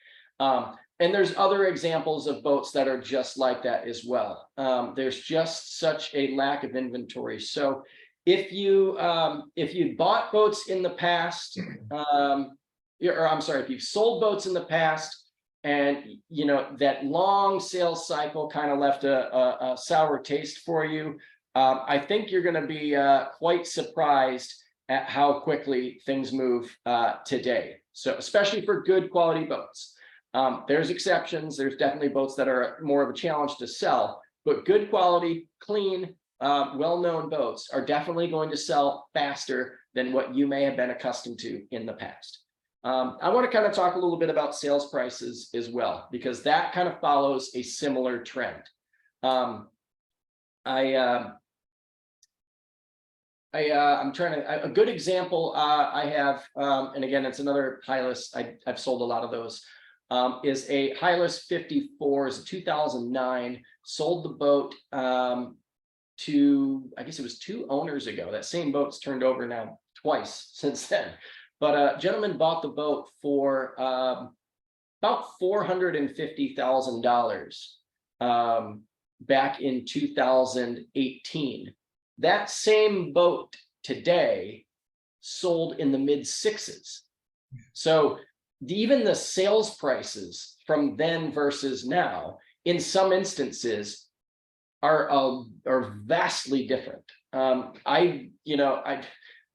And there's other examples of boats that are just like that as well. There's just such a lack of inventory. So if you bought boats in the past, or I'm sorry, if you've sold boats in the past, and you know that long sales cycle kind of left a sour taste for you, I think you're going to be quite surprised at how quickly things move today. So especially for good quality boats. There's exceptions. There's definitely boats that are more of a challenge to sell, but good quality, clean, well-known boats are definitely going to sell faster than what you may have been accustomed to in the past. I want to kind of talk a little bit about sales prices as well, because that kind of follows a similar trend. I'm trying to, a good example I have, and again, it's another Hylas, I've sold a lot of those, is a Hylas 54, is a 2009, sold the boat to, I guess it was 2 owners ago. That same boat's turned over now twice since then. But a gentleman bought the boat for about $450,000 back in 2018. That same boat today sold in the mid-6s. So even the sales prices from then versus now, in some instances, are vastly different. I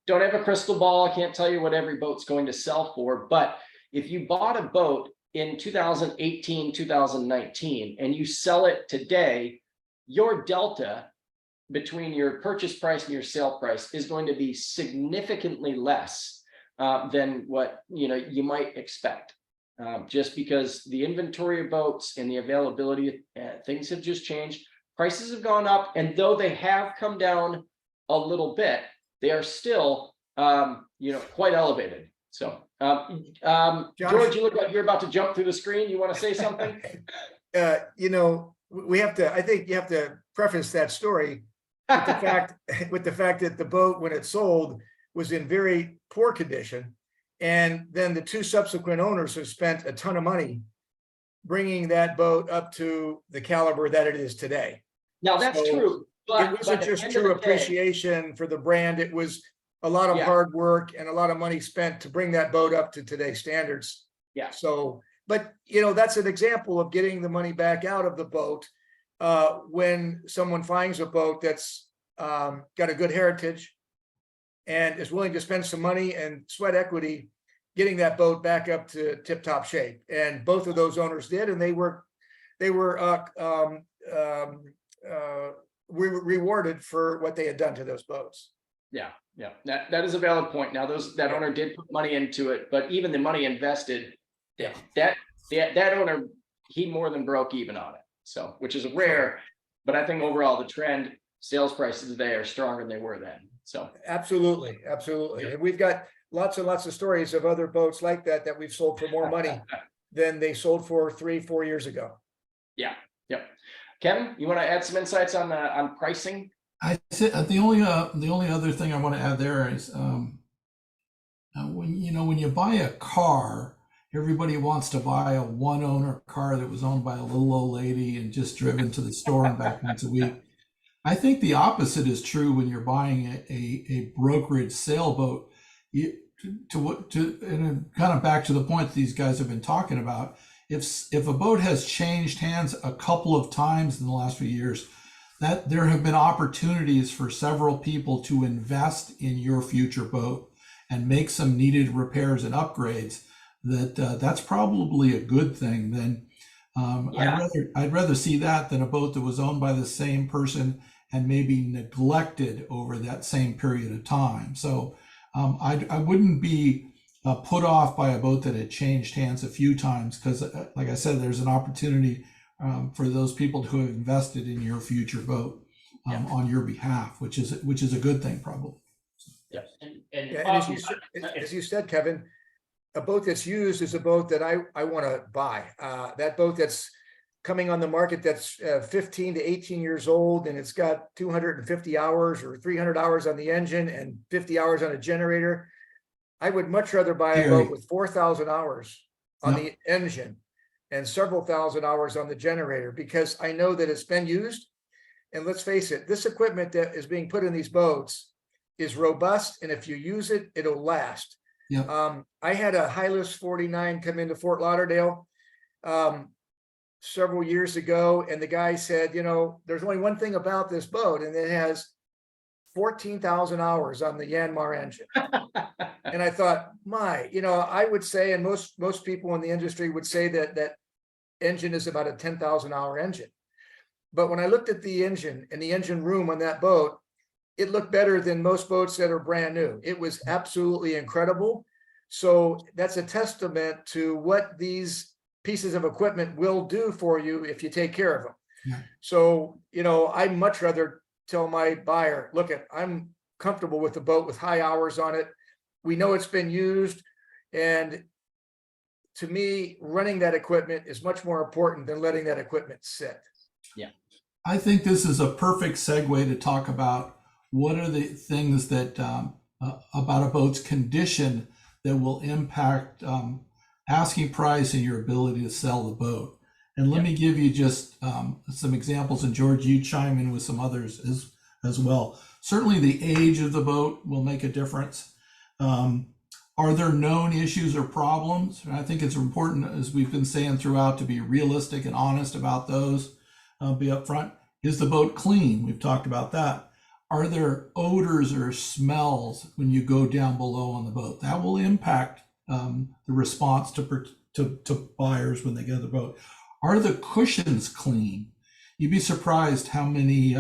don't have a crystal ball. I can't tell you what every boat's going to sell for, but if you bought a boat in 2018, 2019, and you sell it today, your delta between your purchase price and your sale price is going to be significantly less than what you might expect. Just because the inventory of boats and the availability, things have just changed. Prices have gone up, and though they have come down a little bit, they are still, quite elevated. So, George, you look like you're about to jump through the screen. You want to say something? We have to. I think you have to preface that story with the fact that the boat, when it sold, was in very poor condition, and then the 2 subsequent owners have spent a ton of money bringing that boat up to the caliber that it is today. Now that's true, but it wasn't just true appreciation for the brand. It was a lot of hard work and a lot of money spent to bring that boat up to today's standards. Yeah. So, but that's an example of getting the money back out of the boat when someone finds a boat that's got a good heritage and is willing to spend some money and sweat equity, getting that boat back up to tip-top shape. And both of those owners did, and they were rewarded for what they had done to those boats. Yeah, that is a valid point. Now that owner did put money into it, but even the money invested, that owner, he more than broke even on it. So, which is rare, but I think overall the trend, sales prices today are stronger than they were then. So absolutely. Yeah. And we've got lots and lots of stories of other boats like that we've sold for more money than they sold for 3-4 years ago. Yeah. Kevin, you want to add some insights on pricing? I said the only other thing I want to add there is when you buy a car, everybody wants to buy a 1-owner car that was owned by a little old lady and just driven to the store and back once a week. I think the opposite is true when you're buying a brokerage sailboat. And kind of back to the point that these guys have been talking about, if a boat has changed hands a couple of times in the last few years, that there have been opportunities for several people to invest in your future boat and make some needed repairs and upgrades, that's probably a good thing. Then I'd rather see that than a boat that was owned by the same person and maybe neglected over that same period of time. So I wouldn't be put off by a boat that had changed hands a few times, because like I said, there's an opportunity for those people who have invested in your future boat on your behalf, which is a good thing, probably. Yes. And as you said, Kevin, a boat that's used is a boat that I want to buy. That boat that's coming on the market that's 15 to 18 years old, and it's got 250 hours or 300 hours on the engine and 50 hours on a generator. I would much rather buy a boat with 4,000 hours on the engine and several thousand hours on the generator, because I know that it's been used. And let's face it, this equipment that is being put in these boats is robust, and if you use it, it'll last. Yeah. I had a Hylas 49 come into Fort Lauderdale several years ago, and the guy said, you know, there's only one thing about this boat, and it has 14,000 hours on the Yanmar engine. And I thought, you know, I would say, and most people in the industry would say that engine is about a 10,000 hour engine. But when I looked at the engine and the engine room on that boat, it looked better than most boats that are brand new. It was absolutely incredible. So that's a testament to what these pieces of equipment will do for you if you take care of them. Yeah. So, you know, I'd much rather tell my buyer, look, I'm comfortable with the boat with high hours on it. We know it's been used. And to me, running that equipment is much more important than letting that equipment sit. Yeah. I think this is a perfect segue to talk about what are the things that about a boat's condition that will impact asking price and your ability to sell the boat. And let me give you just some examples, and George, you chime in with some others as well. Certainly the age of the boat will make a difference. Are there known issues or problems? And I think it's important, as we've been saying throughout, to be realistic and honest about those, be upfront. Is the boat clean? We've talked about that. Are there odors or smells when you go down below on the boat? That will impact the response to buyers when they get the boat. Are the cushions clean? You'd be surprised how many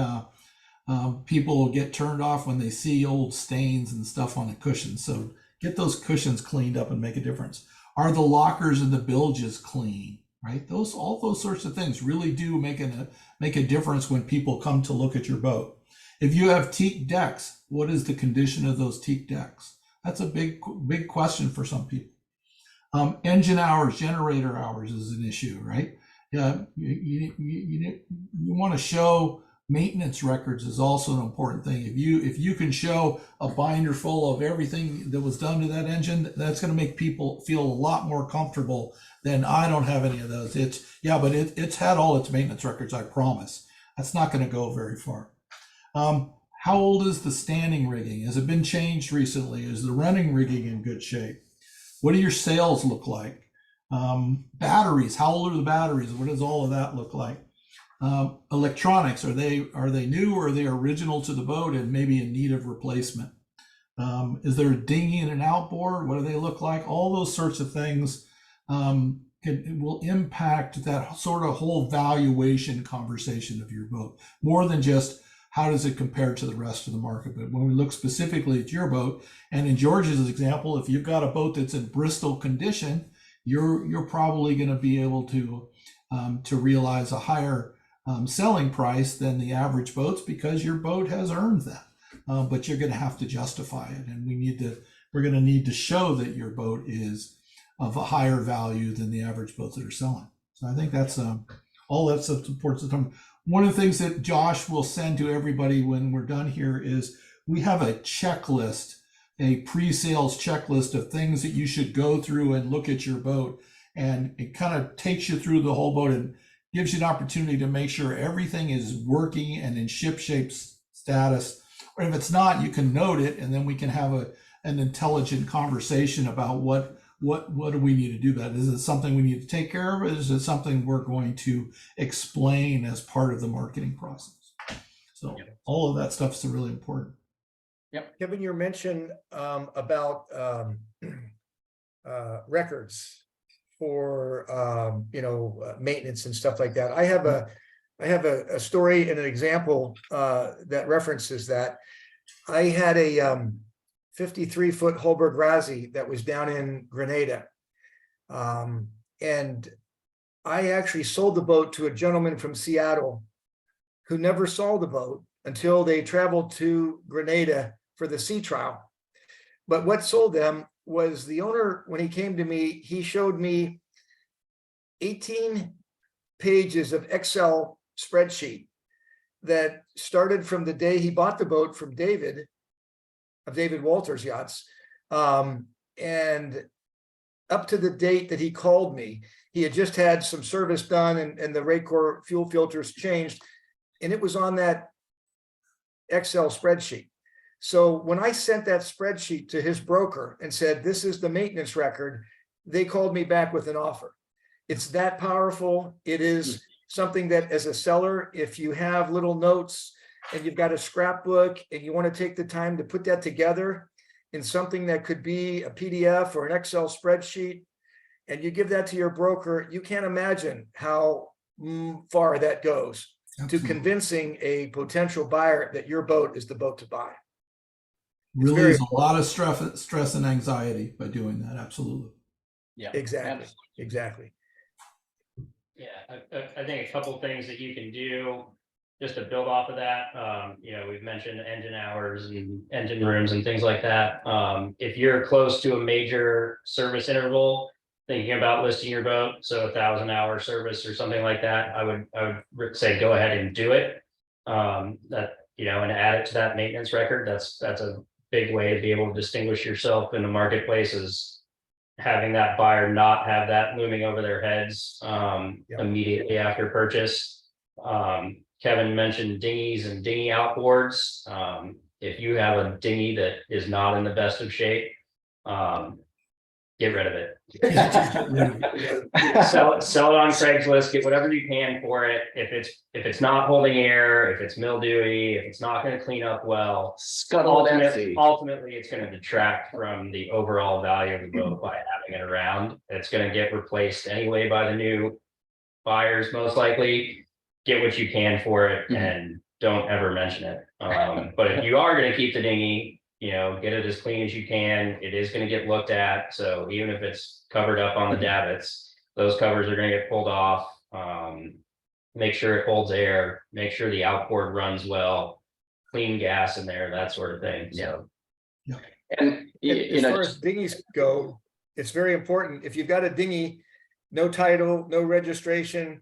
people get turned off when they see old stains and stuff on the cushions. So get those cushions cleaned up and make a difference. Are the lockers and the bilges clean? Right? All those sorts of things really do make a difference when people come to look at your boat. If you have teak decks, what is the condition of those teak decks? That's a big question for some people. Engine hours, generator hours is an issue, right? You want to show maintenance records is also an important thing. If you can show a binder full of everything that was done to that engine, that's going to make people feel a lot more comfortable than I don't have any of those. It's had all its maintenance records, I promise. That's not going to go very far. How old is the standing rigging? Has it been changed recently? Is the running rigging in good shape? What do your sails look like? Batteries, how old are the batteries? What does all of that look like? Electronics, are they new, or are they original to the boat and maybe in need of replacement? Is there a dinghy and an outboard? What do they look like? All those sorts of things will impact that sort of whole valuation conversation of your boat, more than just how does it compare to the rest of the market. But when we look specifically at your boat, and in George's example, if you've got a boat that's in Bristol condition, you're probably going to be able to realize a higher selling price than the average boats, because your boat has earned that. But you're going to have to justify it, and we're going to need to show that your boat is of a higher value than the average boats that are selling. So I think that's all that stuff supports the term. One of the things that Josh will send to everybody when we're done here is we have a checklist, a pre-sales checklist of things that you should go through and look at your boat, and it kind of takes you through the whole boat and gives you an opportunity to make sure everything is working and in shipshape status. Or if it's not, you can note it, and then we can have an intelligent conversation about what do we need to do about it. Is it something we need to take care of? Or is it something we're going to explain as part of the marketing process? So all of that stuff is really important. Yep. Kevin, your mention about records for maintenance and stuff like that. I have a story and an example that references that. I had a 53-foot Holberg Razzie that was down in Grenada, and I actually sold the boat to a gentleman from Seattle who never saw the boat until they traveled to Grenada for the sea trial. But what sold them was the owner. When he came to me, he showed me 18 pages of Excel spreadsheet that started from the day he bought the boat from David Walters Yachts, and up to the date that he called me. He had just had some service done, and the Raycor fuel filters changed, and it was on that Excel spreadsheet. So when I sent that spreadsheet to his broker and said, this is the maintenance record, they called me back with an offer. It's that powerful. It is something that as a seller, if you have little notes and you've got a scrapbook and you want to take the time to put that together in something that could be a PDF or an Excel spreadsheet, and you give that to your broker, you can't imagine how far that goes to convincing a potential buyer that your boat is the boat to buy. Relieves a lot of stress and anxiety by doing that. Absolutely. Yeah, Exactly. Exactly. Yeah, I think a couple of things that you can do just to build off of that. You know, we've mentioned engine hours and engine rooms and things like that. If you're close to a major service interval, thinking about listing your boat, so 1,000-hour service or something like that, I would say go ahead and do it. That, you know, and add it to that maintenance record. That's a big way to be able to distinguish yourself in the marketplace, is having that buyer not have that looming over their heads immediately after purchase. Kevin mentioned dinghies and dinghy outboards. If you have a dinghy that is not in the best of shape, get rid of it. Sell it on Craigslist, get whatever you can for it. If it's not holding air, if it's mildewy, if it's not going to clean up well, ultimately it's going to detract from the overall value of the boat by having it around. It's going to get replaced anyway by the new buyers, most likely. Get what you can for it and don't ever mention it. But if you are going to keep the dinghy, you know, get it as clean as you can. It is going to get looked at. So even if it's covered up on the davits, those covers are going to get pulled off. Make sure it holds air, make sure the outboard runs well, clean gas in there, that sort of thing. So, and as far as dinghies go, it's very important. If you've got a dinghy, no title, no registration,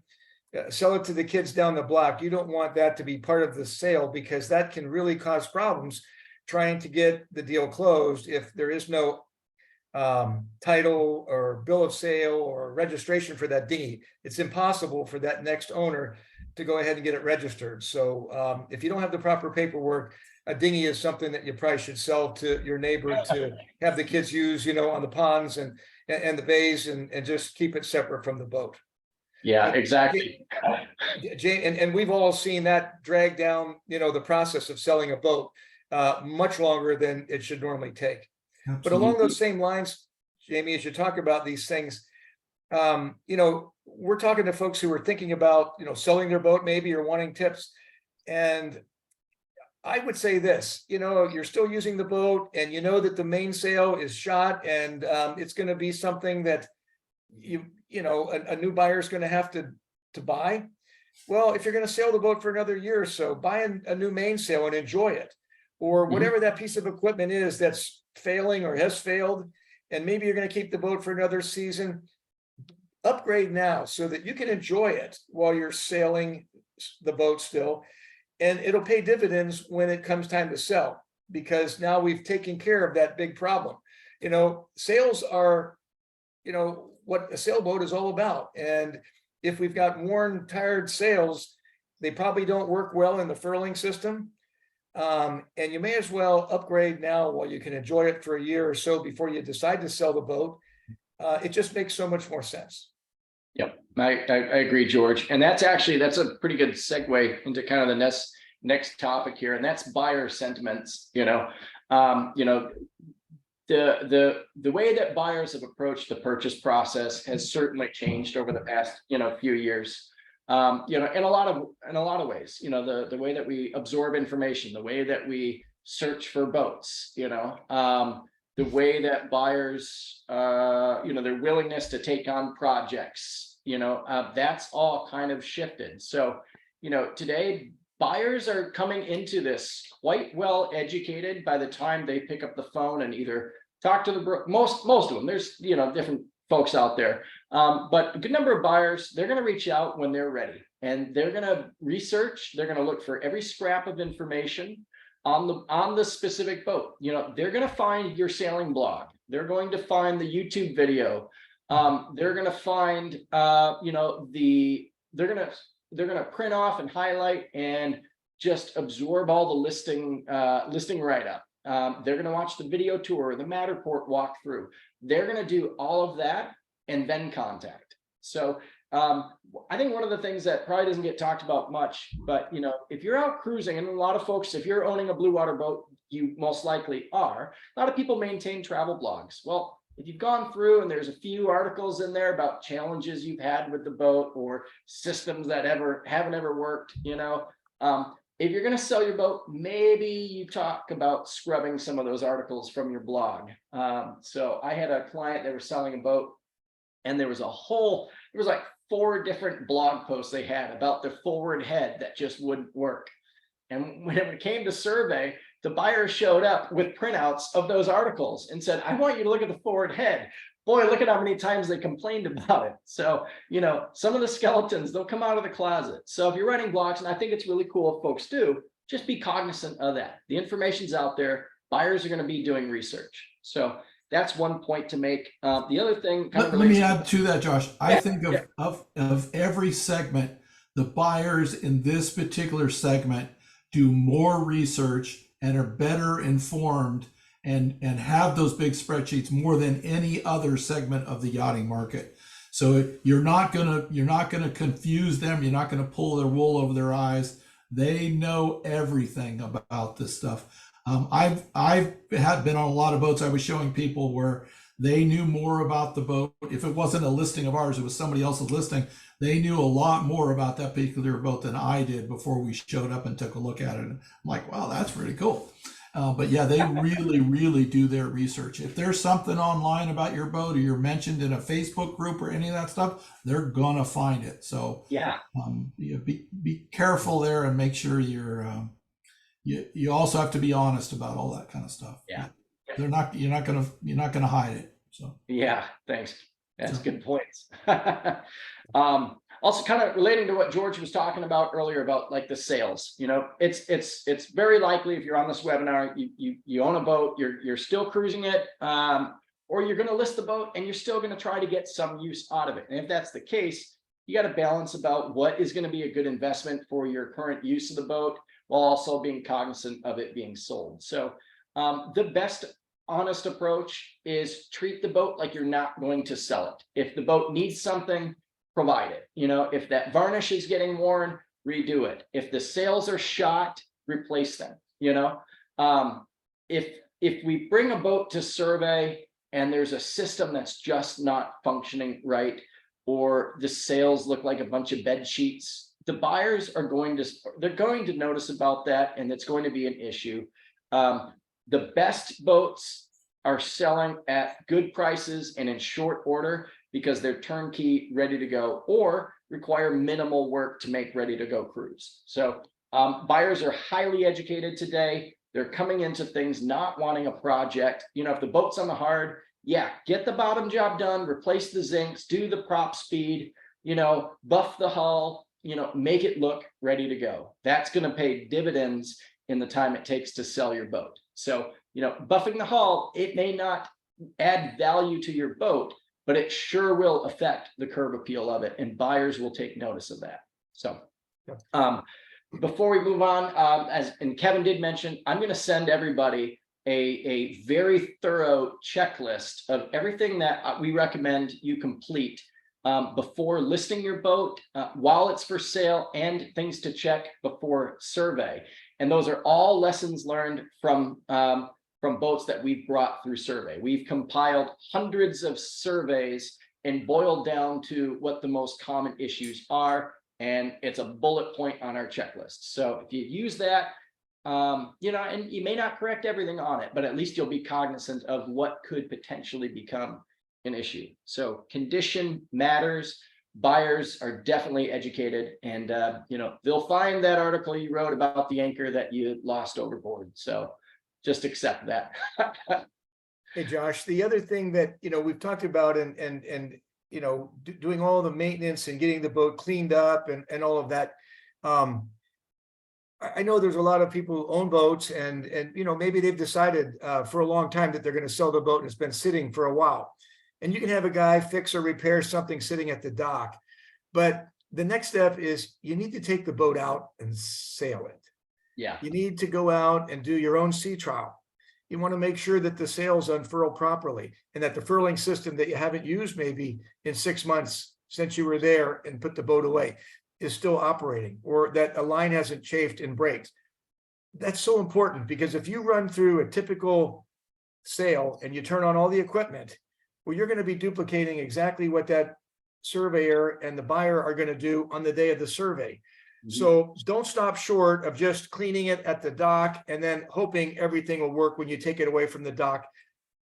sell it to the kids down the block. You don't want that to be part of the sale, because that can really cause problems trying to get the deal closed if there is no title or bill of sale or registration for that dinghy. It's impossible for that next owner to go ahead and get it registered. So if you don't have the proper paperwork, a dinghy is something that you probably should sell to your neighbor to have the kids use, you know, on the ponds and the bays, and just keep it separate from the boat. Yeah, exactly. Jane, and we've all seen that drag down, you know, the process of selling a boat much longer than it should normally take. Absolutely. But along those same lines, Jamie, as you talk about these things, you know, we're talking to folks who are thinking about, you know, selling their boat maybe, or wanting tips. And I would say this, you know, you're still using the boat and you know that the mainsail is shot, and it's going to be something that you know, a new buyer is going to have to buy. Well, if you're going to sail the boat for another year or so, buy a new mainsail and enjoy it, or whatever that piece of equipment is that's failing or has failed, and maybe you're going to keep the boat for another season. Upgrade now so that you can enjoy it while you're sailing the boat still, and it'll pay dividends when it comes time to sell, because now we've taken care of that big problem. You know, sales are, you know, what a sailboat is all about. And if we've got worn, tired sails, they probably don't work well in the furling system. And you may as well upgrade now while you can enjoy it for a year or so before you decide to sell the boat. It just makes so much more sense. Yep, I agree, George. And that's a pretty good segue into kind of the next topic here, and that's buyer sentiments. The way that buyers have approached the purchase process has certainly changed over the past, few years. In a lot of ways, the way that we absorb information, the way that we search for boats, the way that buyers, their willingness to take on projects, that's all kind of shifted. So, today buyers are coming into this quite well educated by the time they pick up the phone and either talk to the most of them. There's different folks out there, but a good number of buyers, they're going to reach out when they're ready, and they're going to research. They're going to look for every scrap of information on the specific boat. They're going to find your sailing blog. They're going to find the YouTube video. They're going to find they're going to print off and highlight and just absorb all the listing write-up. They're going to watch the video tour, the Matterport walkthrough. They're going to do all of that and then contact. So I think one of the things that probably doesn't get talked about much, but you know, if you're out cruising, and a lot of folks, if you're owning a Bluewater boat, you most likely are. A lot of people maintain travel blogs. Well, if you've gone through and there's a few articles in there about challenges you've had with the boat or systems that haven't ever worked, you know, if you're going to sell your boat, maybe you talk about scrubbing some of those articles from your blog. So I had a client that was selling a boat, and there was like 4 different blog posts they had about the forward head that just wouldn't work. And when it came to survey, the buyer showed up with printouts of those articles and said, I want you to look at the forward head. Boy, look at how many times they complained about it. So, you know, some of the skeletons, they'll come out of the closet. So if you're writing blogs, and I think it's really cool if folks do, just be cognizant of that. The information's out there. Buyers are going to be doing research. So that's one point to make. The other thing kind of Let me add to that, Josh. I think of every segment, the buyers in this particular segment do more research and are better informed and have those big spreadsheets more than any other segment of the yachting market. So you're not gonna confuse them. You're not gonna pull their wool over their eyes. They know everything about this stuff. I've had been on a lot of boats. I was showing people where they knew more about the boat. If it wasn't a listing of ours, it was somebody else's listing. They knew a lot more about that particular boat than I did before we showed up and took a look at it. And I'm like, wow, that's pretty cool. But yeah, they really, really do their research. If there's something online about your boat or you're mentioned in a Facebook group or any of that stuff, they're gonna find it. So yeah, be careful there and make sure you're. You also have to be honest about all that kind of stuff. Yeah, you're not gonna hide it. So yeah, thanks. That's good points. Also kind of relating to what George was talking about earlier about like the sales, you know, it's very likely if you're on this webinar, you own a boat, you're still cruising it, or you're going to list the boat and you're still going to try to get some use out of it. And if that's the case, you got to balance about what is going to be a good investment for your current use of the boat while also being cognizant of it being sold. So the best honest approach is treat the boat like you're not going to sell it. If the boat needs something, provide it. You know, if that varnish is getting worn, redo it. If the sails are shot, replace them. You know, if we bring a boat to survey and there's a system that's just not functioning right, or the sails look like a bunch of bed sheets, the buyers are going to notice about that, and it's going to be an issue. The best boats are selling at good prices and in short order because they're turnkey, ready to go, or require minimal work to make ready to go cruise. So buyers are highly educated today. They're coming into things not wanting a project. You know, if the boat's on the hard, yeah, get the bottom job done, replace the zincs, do the prop speed, you know, buff the hull, you know, make it look ready to go. That's going to pay dividends in the time it takes to sell your boat. So, you know, buffing the hull, it may not add value to your boat, but it sure will affect the curb appeal of it, and buyers will take notice of that. So before we move on, and Kevin did mention, I'm going to send everybody a very thorough checklist of everything that we recommend you complete before listing your boat, while it's for sale, and things to check before survey. And those are all lessons learned from boats that we've brought through survey. We've compiled hundreds of surveys and boiled down to what the most common issues are. And it's a bullet point on our checklist. So if you use that, you know, and you may not correct everything on it, but at least you'll be cognizant of what could potentially become an issue. So condition matters. Buyers are definitely educated, and you know, they'll find that article you wrote about the anchor that you lost overboard. So just accept that. Hey, Josh, the other thing that, you know, we've talked about and you know, doing all the maintenance and getting the boat cleaned up and all of that. I know there's a lot of people who own boats and you know, maybe they've decided for a long time that they're going to sell the boat and it's been sitting for a while. And you can have a guy fix or repair something sitting at the dock. But the next step is you need to take the boat out and sail it. Yeah. You need to go out and do your own sea trial. you want to make sure that the sails unfurl properly and that the furling system that you haven't used maybe in 6 months since you were there and put the boat away is still operating, or that a line hasn't chafed and breaks. That's so important, because if you run through a typical sail and you turn on all the equipment, well, you're going to be duplicating exactly what that surveyor and the buyer are going to do on the day of the survey. So don't stop short of just cleaning it at the dock and then hoping everything will work when you take it away from the dock.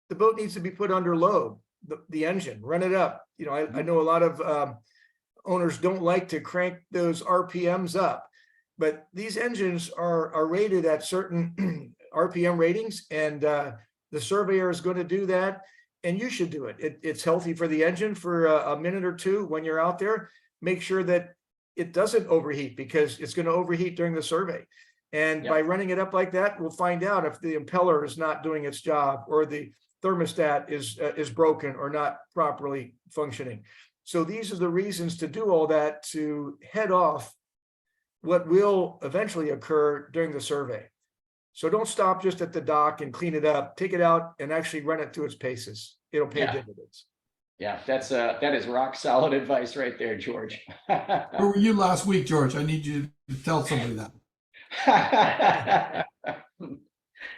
The boat needs to be put under load, the engine, run it up. You know, I know a lot of owners don't like to crank those RPMs up, but these engines are rated at certain RPM ratings, and the surveyor is going to do that, and you should do it. It's healthy for the engine for a minute or two when you're out there. Make sure that it doesn't overheat, because it's going to overheat during the survey. And by running it up like that, we'll find out if the impeller is not doing its job, or the thermostat is broken or not properly functioning. So these are the reasons to do all that, to head off what will eventually occur during the survey. So don't stop just at the dock and clean it up. Take it out and actually run it through its paces. It'll pay dividends. Yeah, that is rock solid advice right there, George. Where were you last week, George? I need you to tell somebody that.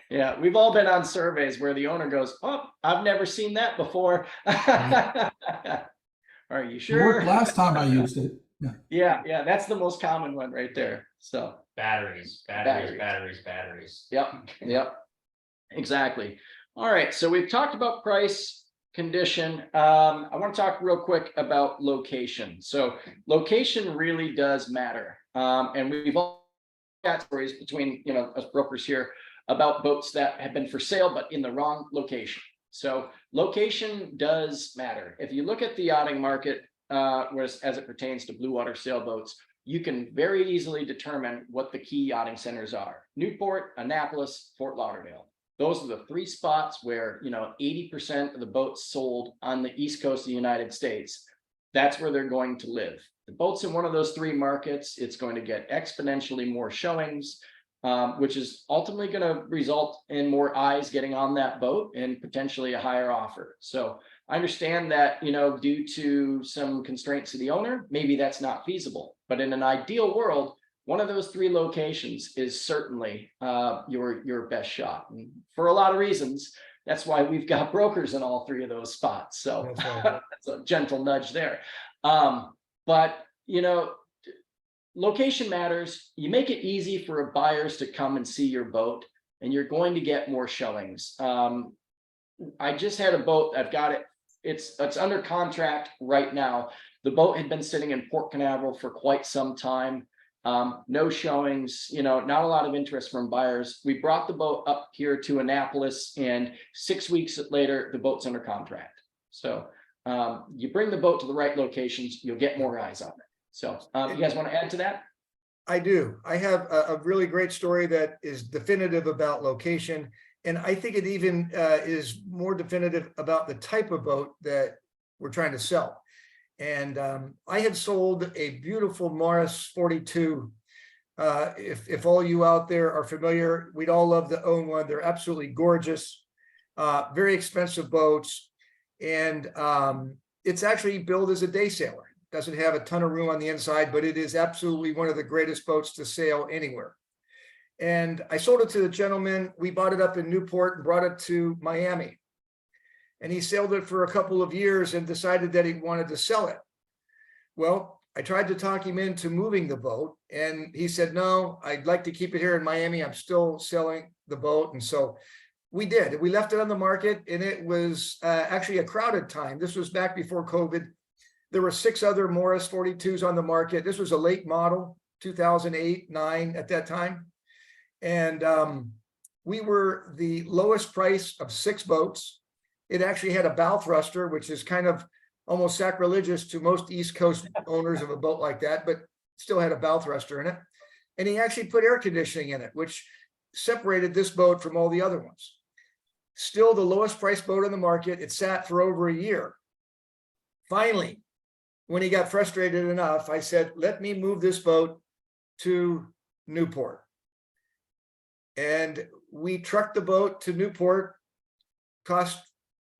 Yeah, we've all been on surveys where the owner goes, "Oh, I've never seen that before." Are you It sure? worked last time I used it. Yeah, that's the most common one right there. So Batteries. Yep, exactly. All right, so we've talked about price, condition. I want to talk real quick about location. So location really does matter. And we've all got stories between, us brokers here about boats that have been for sale, but in the wrong location. So location does matter. If you look at the yachting market, as it pertains to Bluewater sailboats, you can very easily determine what the key yachting centers are: Newport, Annapolis, Fort Lauderdale. Those are the three spots where 80% of the boats sold on the East Coast of the United States. That's where they're going to live. The boats in one of those three markets, it's going to get exponentially more showings, which is ultimately going to result in more eyes getting on that boat and potentially a higher offer. So I understand that, due to some constraints of the owner, maybe that's not feasible. But in an ideal world, one of those three locations is certainly your best shot. And for a lot of reasons, that's why we've got brokers in all three of those spots. So that's a gentle nudge there. But location matters. You make it easy for buyers to come and see your boat, and you're going to get more showings. I just had a boat. I've got it. It's under contract right now. The boat had been sitting in Port Canaveral for quite some time. No showings, not a lot of interest from buyers. We brought the boat up here to Annapolis, and 6 weeks later, the boat's under contract. So you bring the boat to the right locations, you'll get more eyes on it. So you guys want to add to that? I do. I have a really great story that is definitive about location. And I think it even is more definitive about the type of boat that we're trying to sell. And I had sold a beautiful Morris 42. If all you out there are familiar, we'd all love to own one. They're absolutely gorgeous, very expensive boats. And it's actually built as a day sailor. Doesn't have a ton of room on the inside, but it is absolutely one of the greatest boats to sail anywhere. And I sold it to the gentleman. We bought it up in Newport and brought it to Miami. And he sailed it for a couple of years and decided that he wanted to sell it. Well, I tried to talk him into moving the boat, and he said, no, I'd like to keep it here in Miami. I'm still selling the boat. And so we did. We left it on the market, and it was actually a crowded time. This was back before COVID. There were 6 other Morris 42s on the market. This was a late model, 2008, 9 at that time. And we were the lowest price of 6 boats. It actually had a bow thruster, which is kind of almost sacrilegious to most East Coast owners of a boat like that, but still had a bow thruster in it. And he actually put air conditioning in it, which separated this boat from all the other ones. Still the lowest priced boat on the market. It sat for over a year. Finally, when he got frustrated enough, I said, let me move this boat to Newport. And we trucked the boat to Newport, cost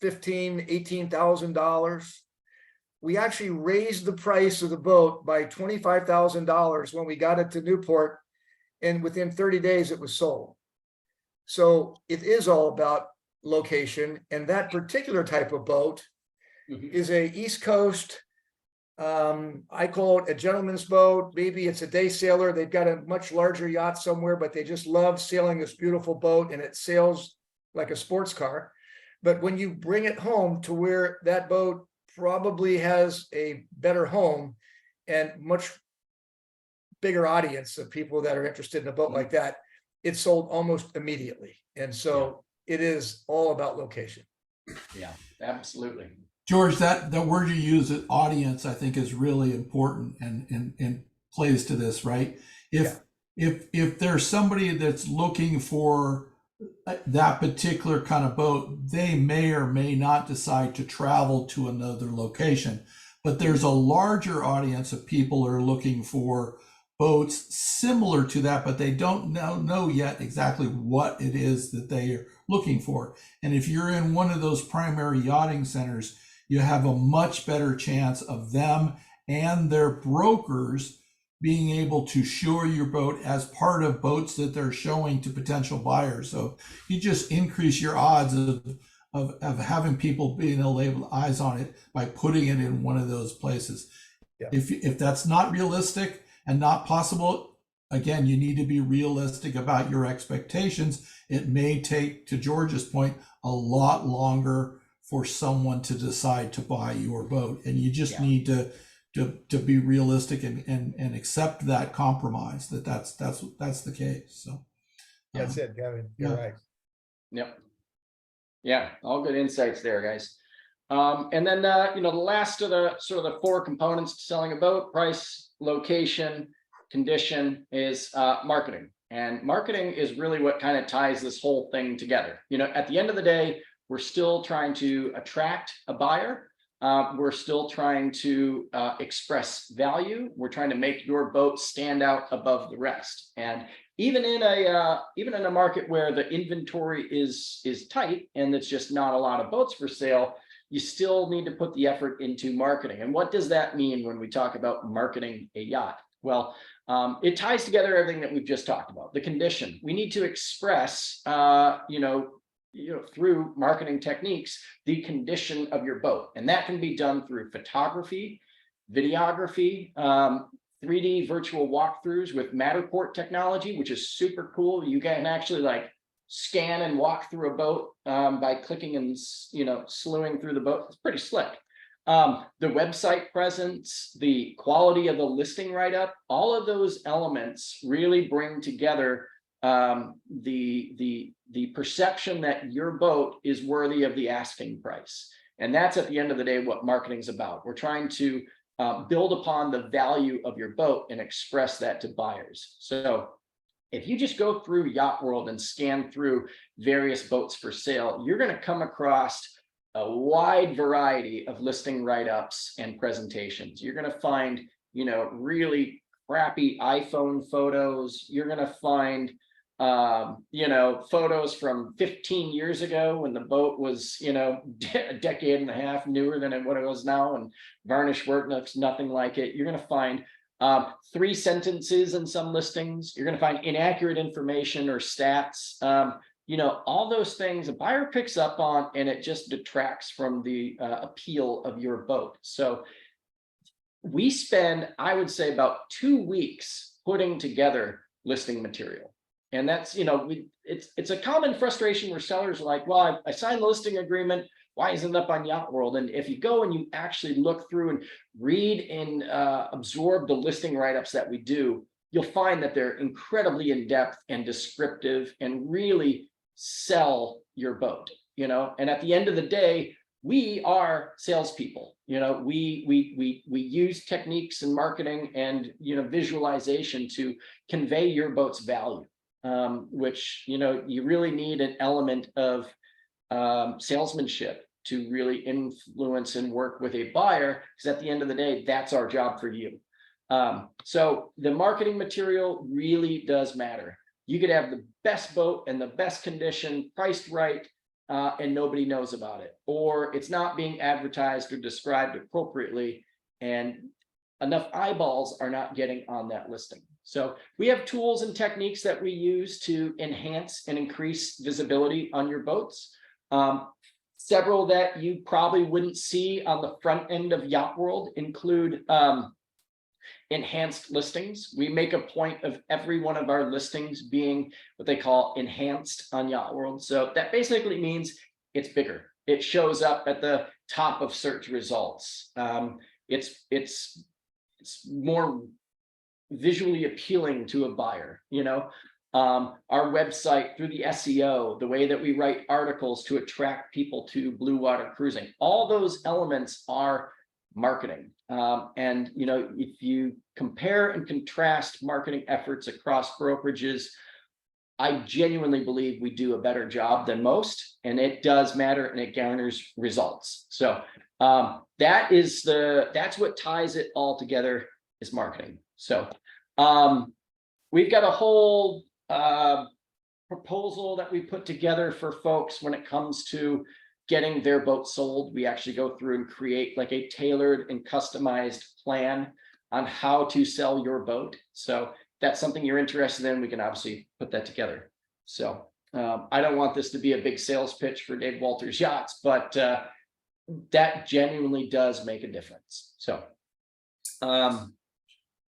$18,000. We actually raised the price of the boat by $25,000 when we got it to Newport, and within 30 days it was sold. So it is all about location, and that particular type of boat is a East Coast, I call it a gentleman's boat. Maybe it's a day sailor. They've got a much larger yacht somewhere, but they just love sailing this beautiful boat, and it sails like a sports car. But when you bring it home to where that boat probably has a better home and much bigger audience of people that are interested in a boat like that, it's sold almost immediately. And so it is all about location. Yeah, absolutely. George, that word you use, audience, I think is really important and plays to this, right? If there's somebody that's looking for that particular kind of boat, they may or may not decide to travel to another location. But there's a larger audience of people who are looking for boats similar to that, but they don't know yet exactly what it is that they are looking for. And if you're in one of those primary yachting centers, you have a much better chance of them and their brokers being able to show your boat as part of boats that they're showing to potential buyers. So you just increase your odds of having people being able to lay eyes on it by putting it in one of those places. Yeah. If that's not realistic and not possible, again, you need to be realistic about your expectations. It may take, to George's point, a lot longer for someone to decide to buy your boat, and you just need to be realistic and accept that compromise, that's the case. So That's it, Gavin. You're right. Yep. Yeah, all good insights there, guys. And then the last of the sort of the four components to selling a boat: price, location, condition, is marketing. And marketing is really what kind of ties this whole thing together. At the end of the day, we're still trying to attract a buyer. We're still trying to express value. We're trying to make your boat stand out above the rest. And even in a market where the inventory is tight and there's just not a lot of boats for sale, you still need to put the effort into marketing. And what does that mean when we talk about marketing a yacht? Well, it ties together everything that we've just talked about. The condition. We need to express, through marketing techniques, the condition of your boat. And that can be done through photography, videography, 3D virtual walkthroughs with Matterport technology, which is super cool. You can actually scan and walk through a boat by clicking and slewing through the boat. It's pretty slick. The website presence, the quality of the listing write-up, all of those elements really bring together the perception that your boat is worthy of the asking price. And that's, at the end of the day, what marketing is about. We're trying to build upon the value of your boat and express that to buyers. So if you just go through Yacht World and scan through various boats for sale, you're going to come across a wide variety of listing write-ups and presentations. You're going to find, really crappy iPhone photos. You're going to find photos from 15 years ago when the boat was, a decade and a half newer than what it was now, and varnish work looks nothing like it. You're going to find 3 sentences in some listings. You're going to find inaccurate information or stats. All those things a buyer picks up on, and it just detracts from the appeal of your boat. So we spend, I would say, about 2 weeks putting together listing material. And that's, it's a common frustration where sellers are like, well, I signed the listing agreement. Why isn't it up on Yacht World? And if you go and you actually look through and read and absorb the listing write-ups that we do, you'll find that they're incredibly in-depth and descriptive and really sell your boat, and at the end of the day, we are salespeople. We use techniques in marketing and, visualization to convey your boat's value, which, you really need an element of salesmanship to really influence and work with a buyer, because at the end of the day, that's our job for you. So the marketing material really does matter. you could have the best boat and the best condition, priced right, and nobody knows about it, or it's not being advertised or described appropriately, and enough eyeballs are not getting on that listing. So we have tools and techniques that we use to enhance and increase visibility on your boats. Several that you probably wouldn't see on the front end of Yacht World include enhanced listings. We make a point of every one of our listings being what they call enhanced on Yacht World. So that basically means it's bigger. It shows up at the top of search results. It's more visually appealing to a buyer, you know. Our website, through the SEO, the way that we write articles to attract people to Bluewater cruising, all those elements are marketing. And you know, if you compare and contrast marketing efforts across brokerages, I genuinely believe we do a better job than most, and it does matter, and it garners results. So that's what ties it all together, is marketing. So we've got a whole proposal that we put together for folks when it comes to getting their boat sold. We actually go through and create like a tailored and customized plan on how to sell your boat. So if that's something you're interested in, we can obviously put that together. So I don't want this to be a big sales pitch for David Walters Yachts, but that genuinely does make a difference. So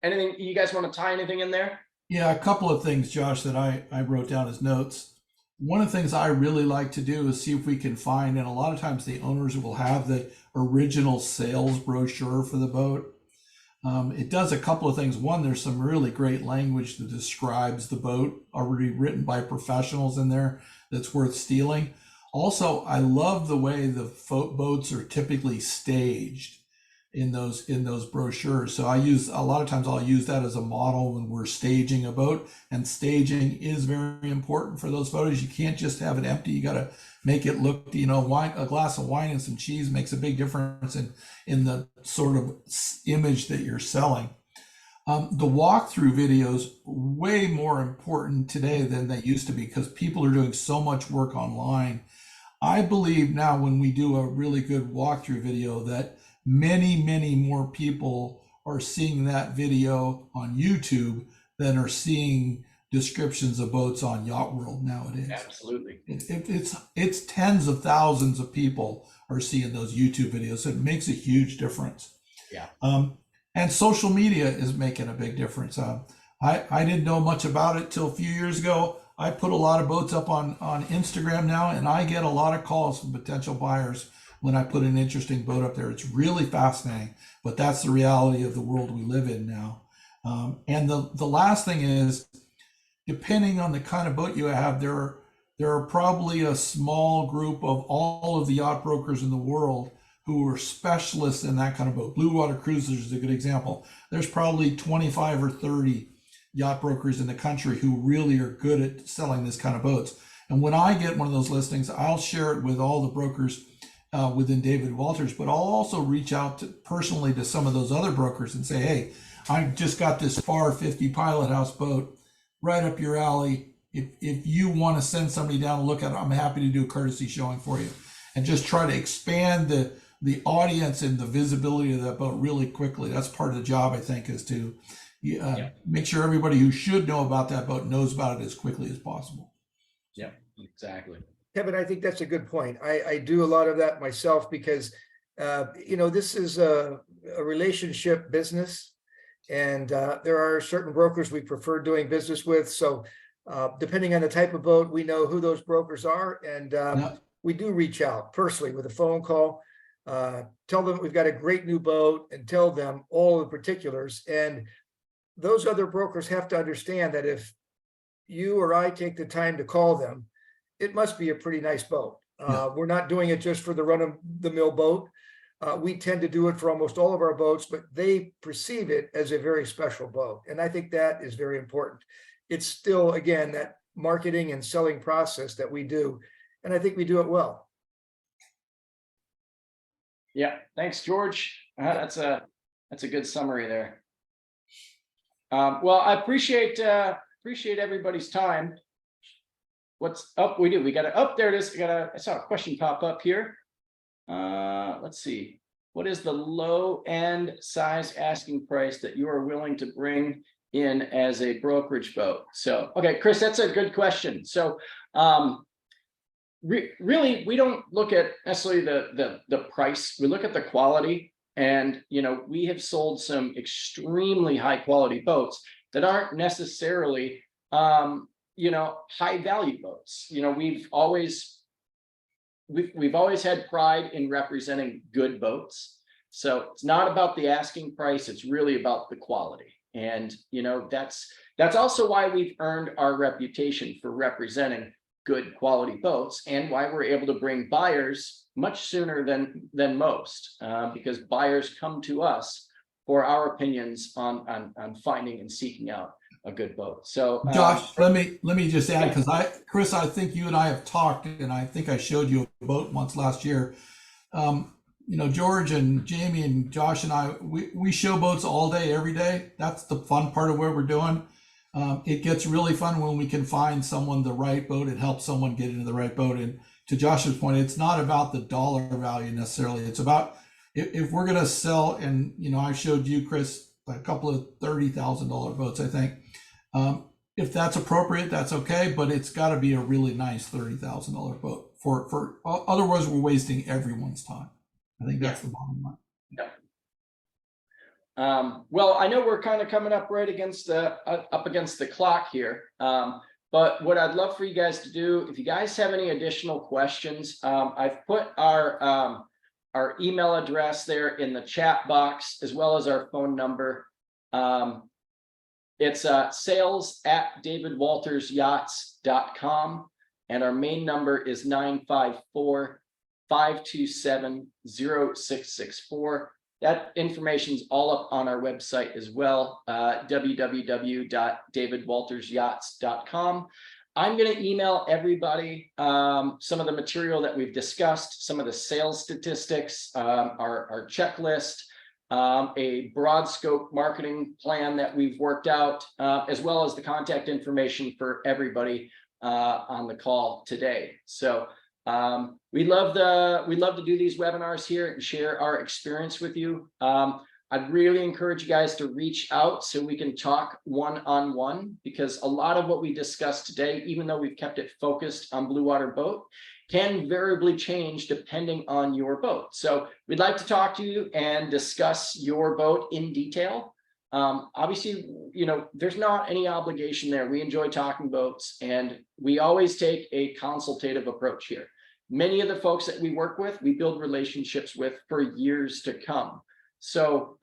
anything you guys want to tie anything in there? Yeah, a couple of things, Josh, that I wrote down as notes. One of the things I really like to do is see if we can find, and a lot of times the owners will have the original sales brochure for the boat. It does a couple of things. One, there's some really great language that describes the boat, already written by professionals in there, that's worth stealing. Also, I love the way the boats are typically staged in those brochures. So I use, a lot of times I'll use that as a model when we're staging a boat, and staging is very important for those photos. You can't just have it empty. You got to make it look, you know, a glass of wine and some cheese makes a big difference in the sort of image that you're selling. The walkthrough videos way more important today than they used to be, because people are doing so much work online. I believe now when we do a really good walkthrough video that many more people are seeing that video on YouTube than are seeing descriptions of boats on Yacht World nowadays. Absolutely. It's tens of thousands of people are seeing those YouTube videos. So it makes a huge difference. Yeah. And social media is making a big difference. I didn't know much about it till a few years ago. I put a lot of boats up on Instagram now, and I get a lot of calls from potential buyers when I put an interesting boat up there. It's really fascinating, but that's the reality of the world we live in now. And the last thing is, depending on the kind of boat you have, there are probably a small group of all of the yacht brokers in the world who are specialists in that kind of boat. Bluewater Cruisers is a good example. There's probably 25 or 30 yacht brokers in the country who really are good at selling this kind of boats. And when I get one of those listings, I'll share it with all the brokers within David Walters, but I'll also reach out personally to some of those other brokers and say, hey, I just got this FAR 50 Pilot House boat right up your alley. If you want to send somebody down to look at it, I'm happy to do a courtesy showing for you, and just try to expand the audience and the visibility of that boat really quickly. That's part of the job, I think, is to make sure everybody who should know about that boat knows about it as quickly as possible. Yeah, exactly. Kevin, I think that's a good point. I do a lot of that myself because, you know, this is a relationship business, and there are certain brokers we prefer doing business with. So depending on the type of boat, we know who those brokers are, and we do reach out personally with a phone call, tell them we've got a great new boat, and tell them all the particulars. And those other brokers have to understand that if you or I take the time to call them, it must be a pretty nice boat. We're not doing it just for the run-of-the-mill boat. We tend to do it for almost all of our boats, but they perceive it as a very special boat. And I think that is very important. It's still, again, that marketing and selling process that we do. And I think we do it well. Yeah, thanks, George. That's a good summary there. Well, I appreciate appreciate everybody's time. What's up? We got to, there it is. I saw a question pop up here. Let's see. What is the low end size asking price that you are willing to bring in as a brokerage boat? So, okay, Chris, that's a good question. So, really, we don't look at necessarily the price. We look at the quality, and we have sold some extremely high quality boats that aren't necessarily high value boats. We've always had pride in representing good boats. So it's not about the asking price, it's really about the quality. And that's also why we've earned our reputation for representing good quality boats, and why we're able to bring buyers much sooner than most, because buyers come to us for our opinions on finding and seeking out a good boat. So Josh, let me just add, because Chris, I think you and I have talked, and I think I showed you a boat once last year. George and Jamie and Josh and I, we show boats all day, every day. That's the fun part of what we're doing. It gets really fun when we can find someone the right boat and help someone get into the right boat. And to Josh's point, it's not about the dollar value necessarily. It's about if we're going to sell, and I showed you, Chris, a couple of $30,000 boats, I think. If that's appropriate, that's okay, but it's got to be a really nice $30,000 boat. For otherwise, we're wasting everyone's time. I think that's the bottom line. Yeah. Well, I know we're kind of coming up right against up against the clock here. But what I'd love for you guys to do, if you guys have any additional questions, I've put our email address there in the chat box, as well as our phone number. It's sales@davidwaltersyachts.com, and our main number is 954-527-0664. That information's all up on our website as well, www.davidwaltersyachts.com. I'm going to email everybody some of the material that we've discussed, some of the sales statistics, our checklist, a broad scope marketing plan that we've worked out, as well as the contact information for everybody on the call today. So we'd love to do these webinars here and share our experience with you. I'd really encourage you guys to reach out so we can talk one-on-one, because a lot of what we discussed today, even though we've kept it focused on Bluewater boat, can variably change depending on your boat. So we'd like to talk to you and discuss your boat in detail. Obviously, there's not any obligation there. We enjoy talking boats, and we always take a consultative approach here. Many of the folks that we work with, we build relationships with for years to come. So,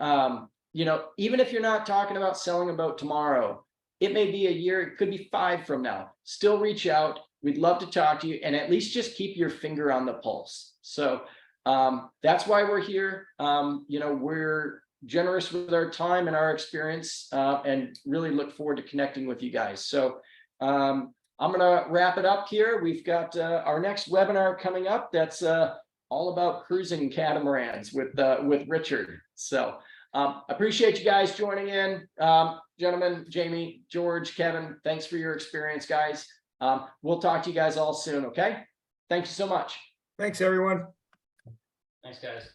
even if you're not talking about selling a boat tomorrow, it may be a year, it could be 5 from now. Still reach out. We'd love to talk to you, and at least just keep your finger on the pulse. So that's why we're here. We're generous with our time and our experience, and really look forward to connecting with you guys. So I'm going to wrap it up here. We've got our next webinar coming up. That's all about cruising catamarans with Richard. So appreciate you guys joining in. Gentlemen, Jamie, George, Kevin, thanks for your experience, guys. We'll talk to you guys all soon. Okay. Thank you so much. Thanks, everyone. Thanks, guys.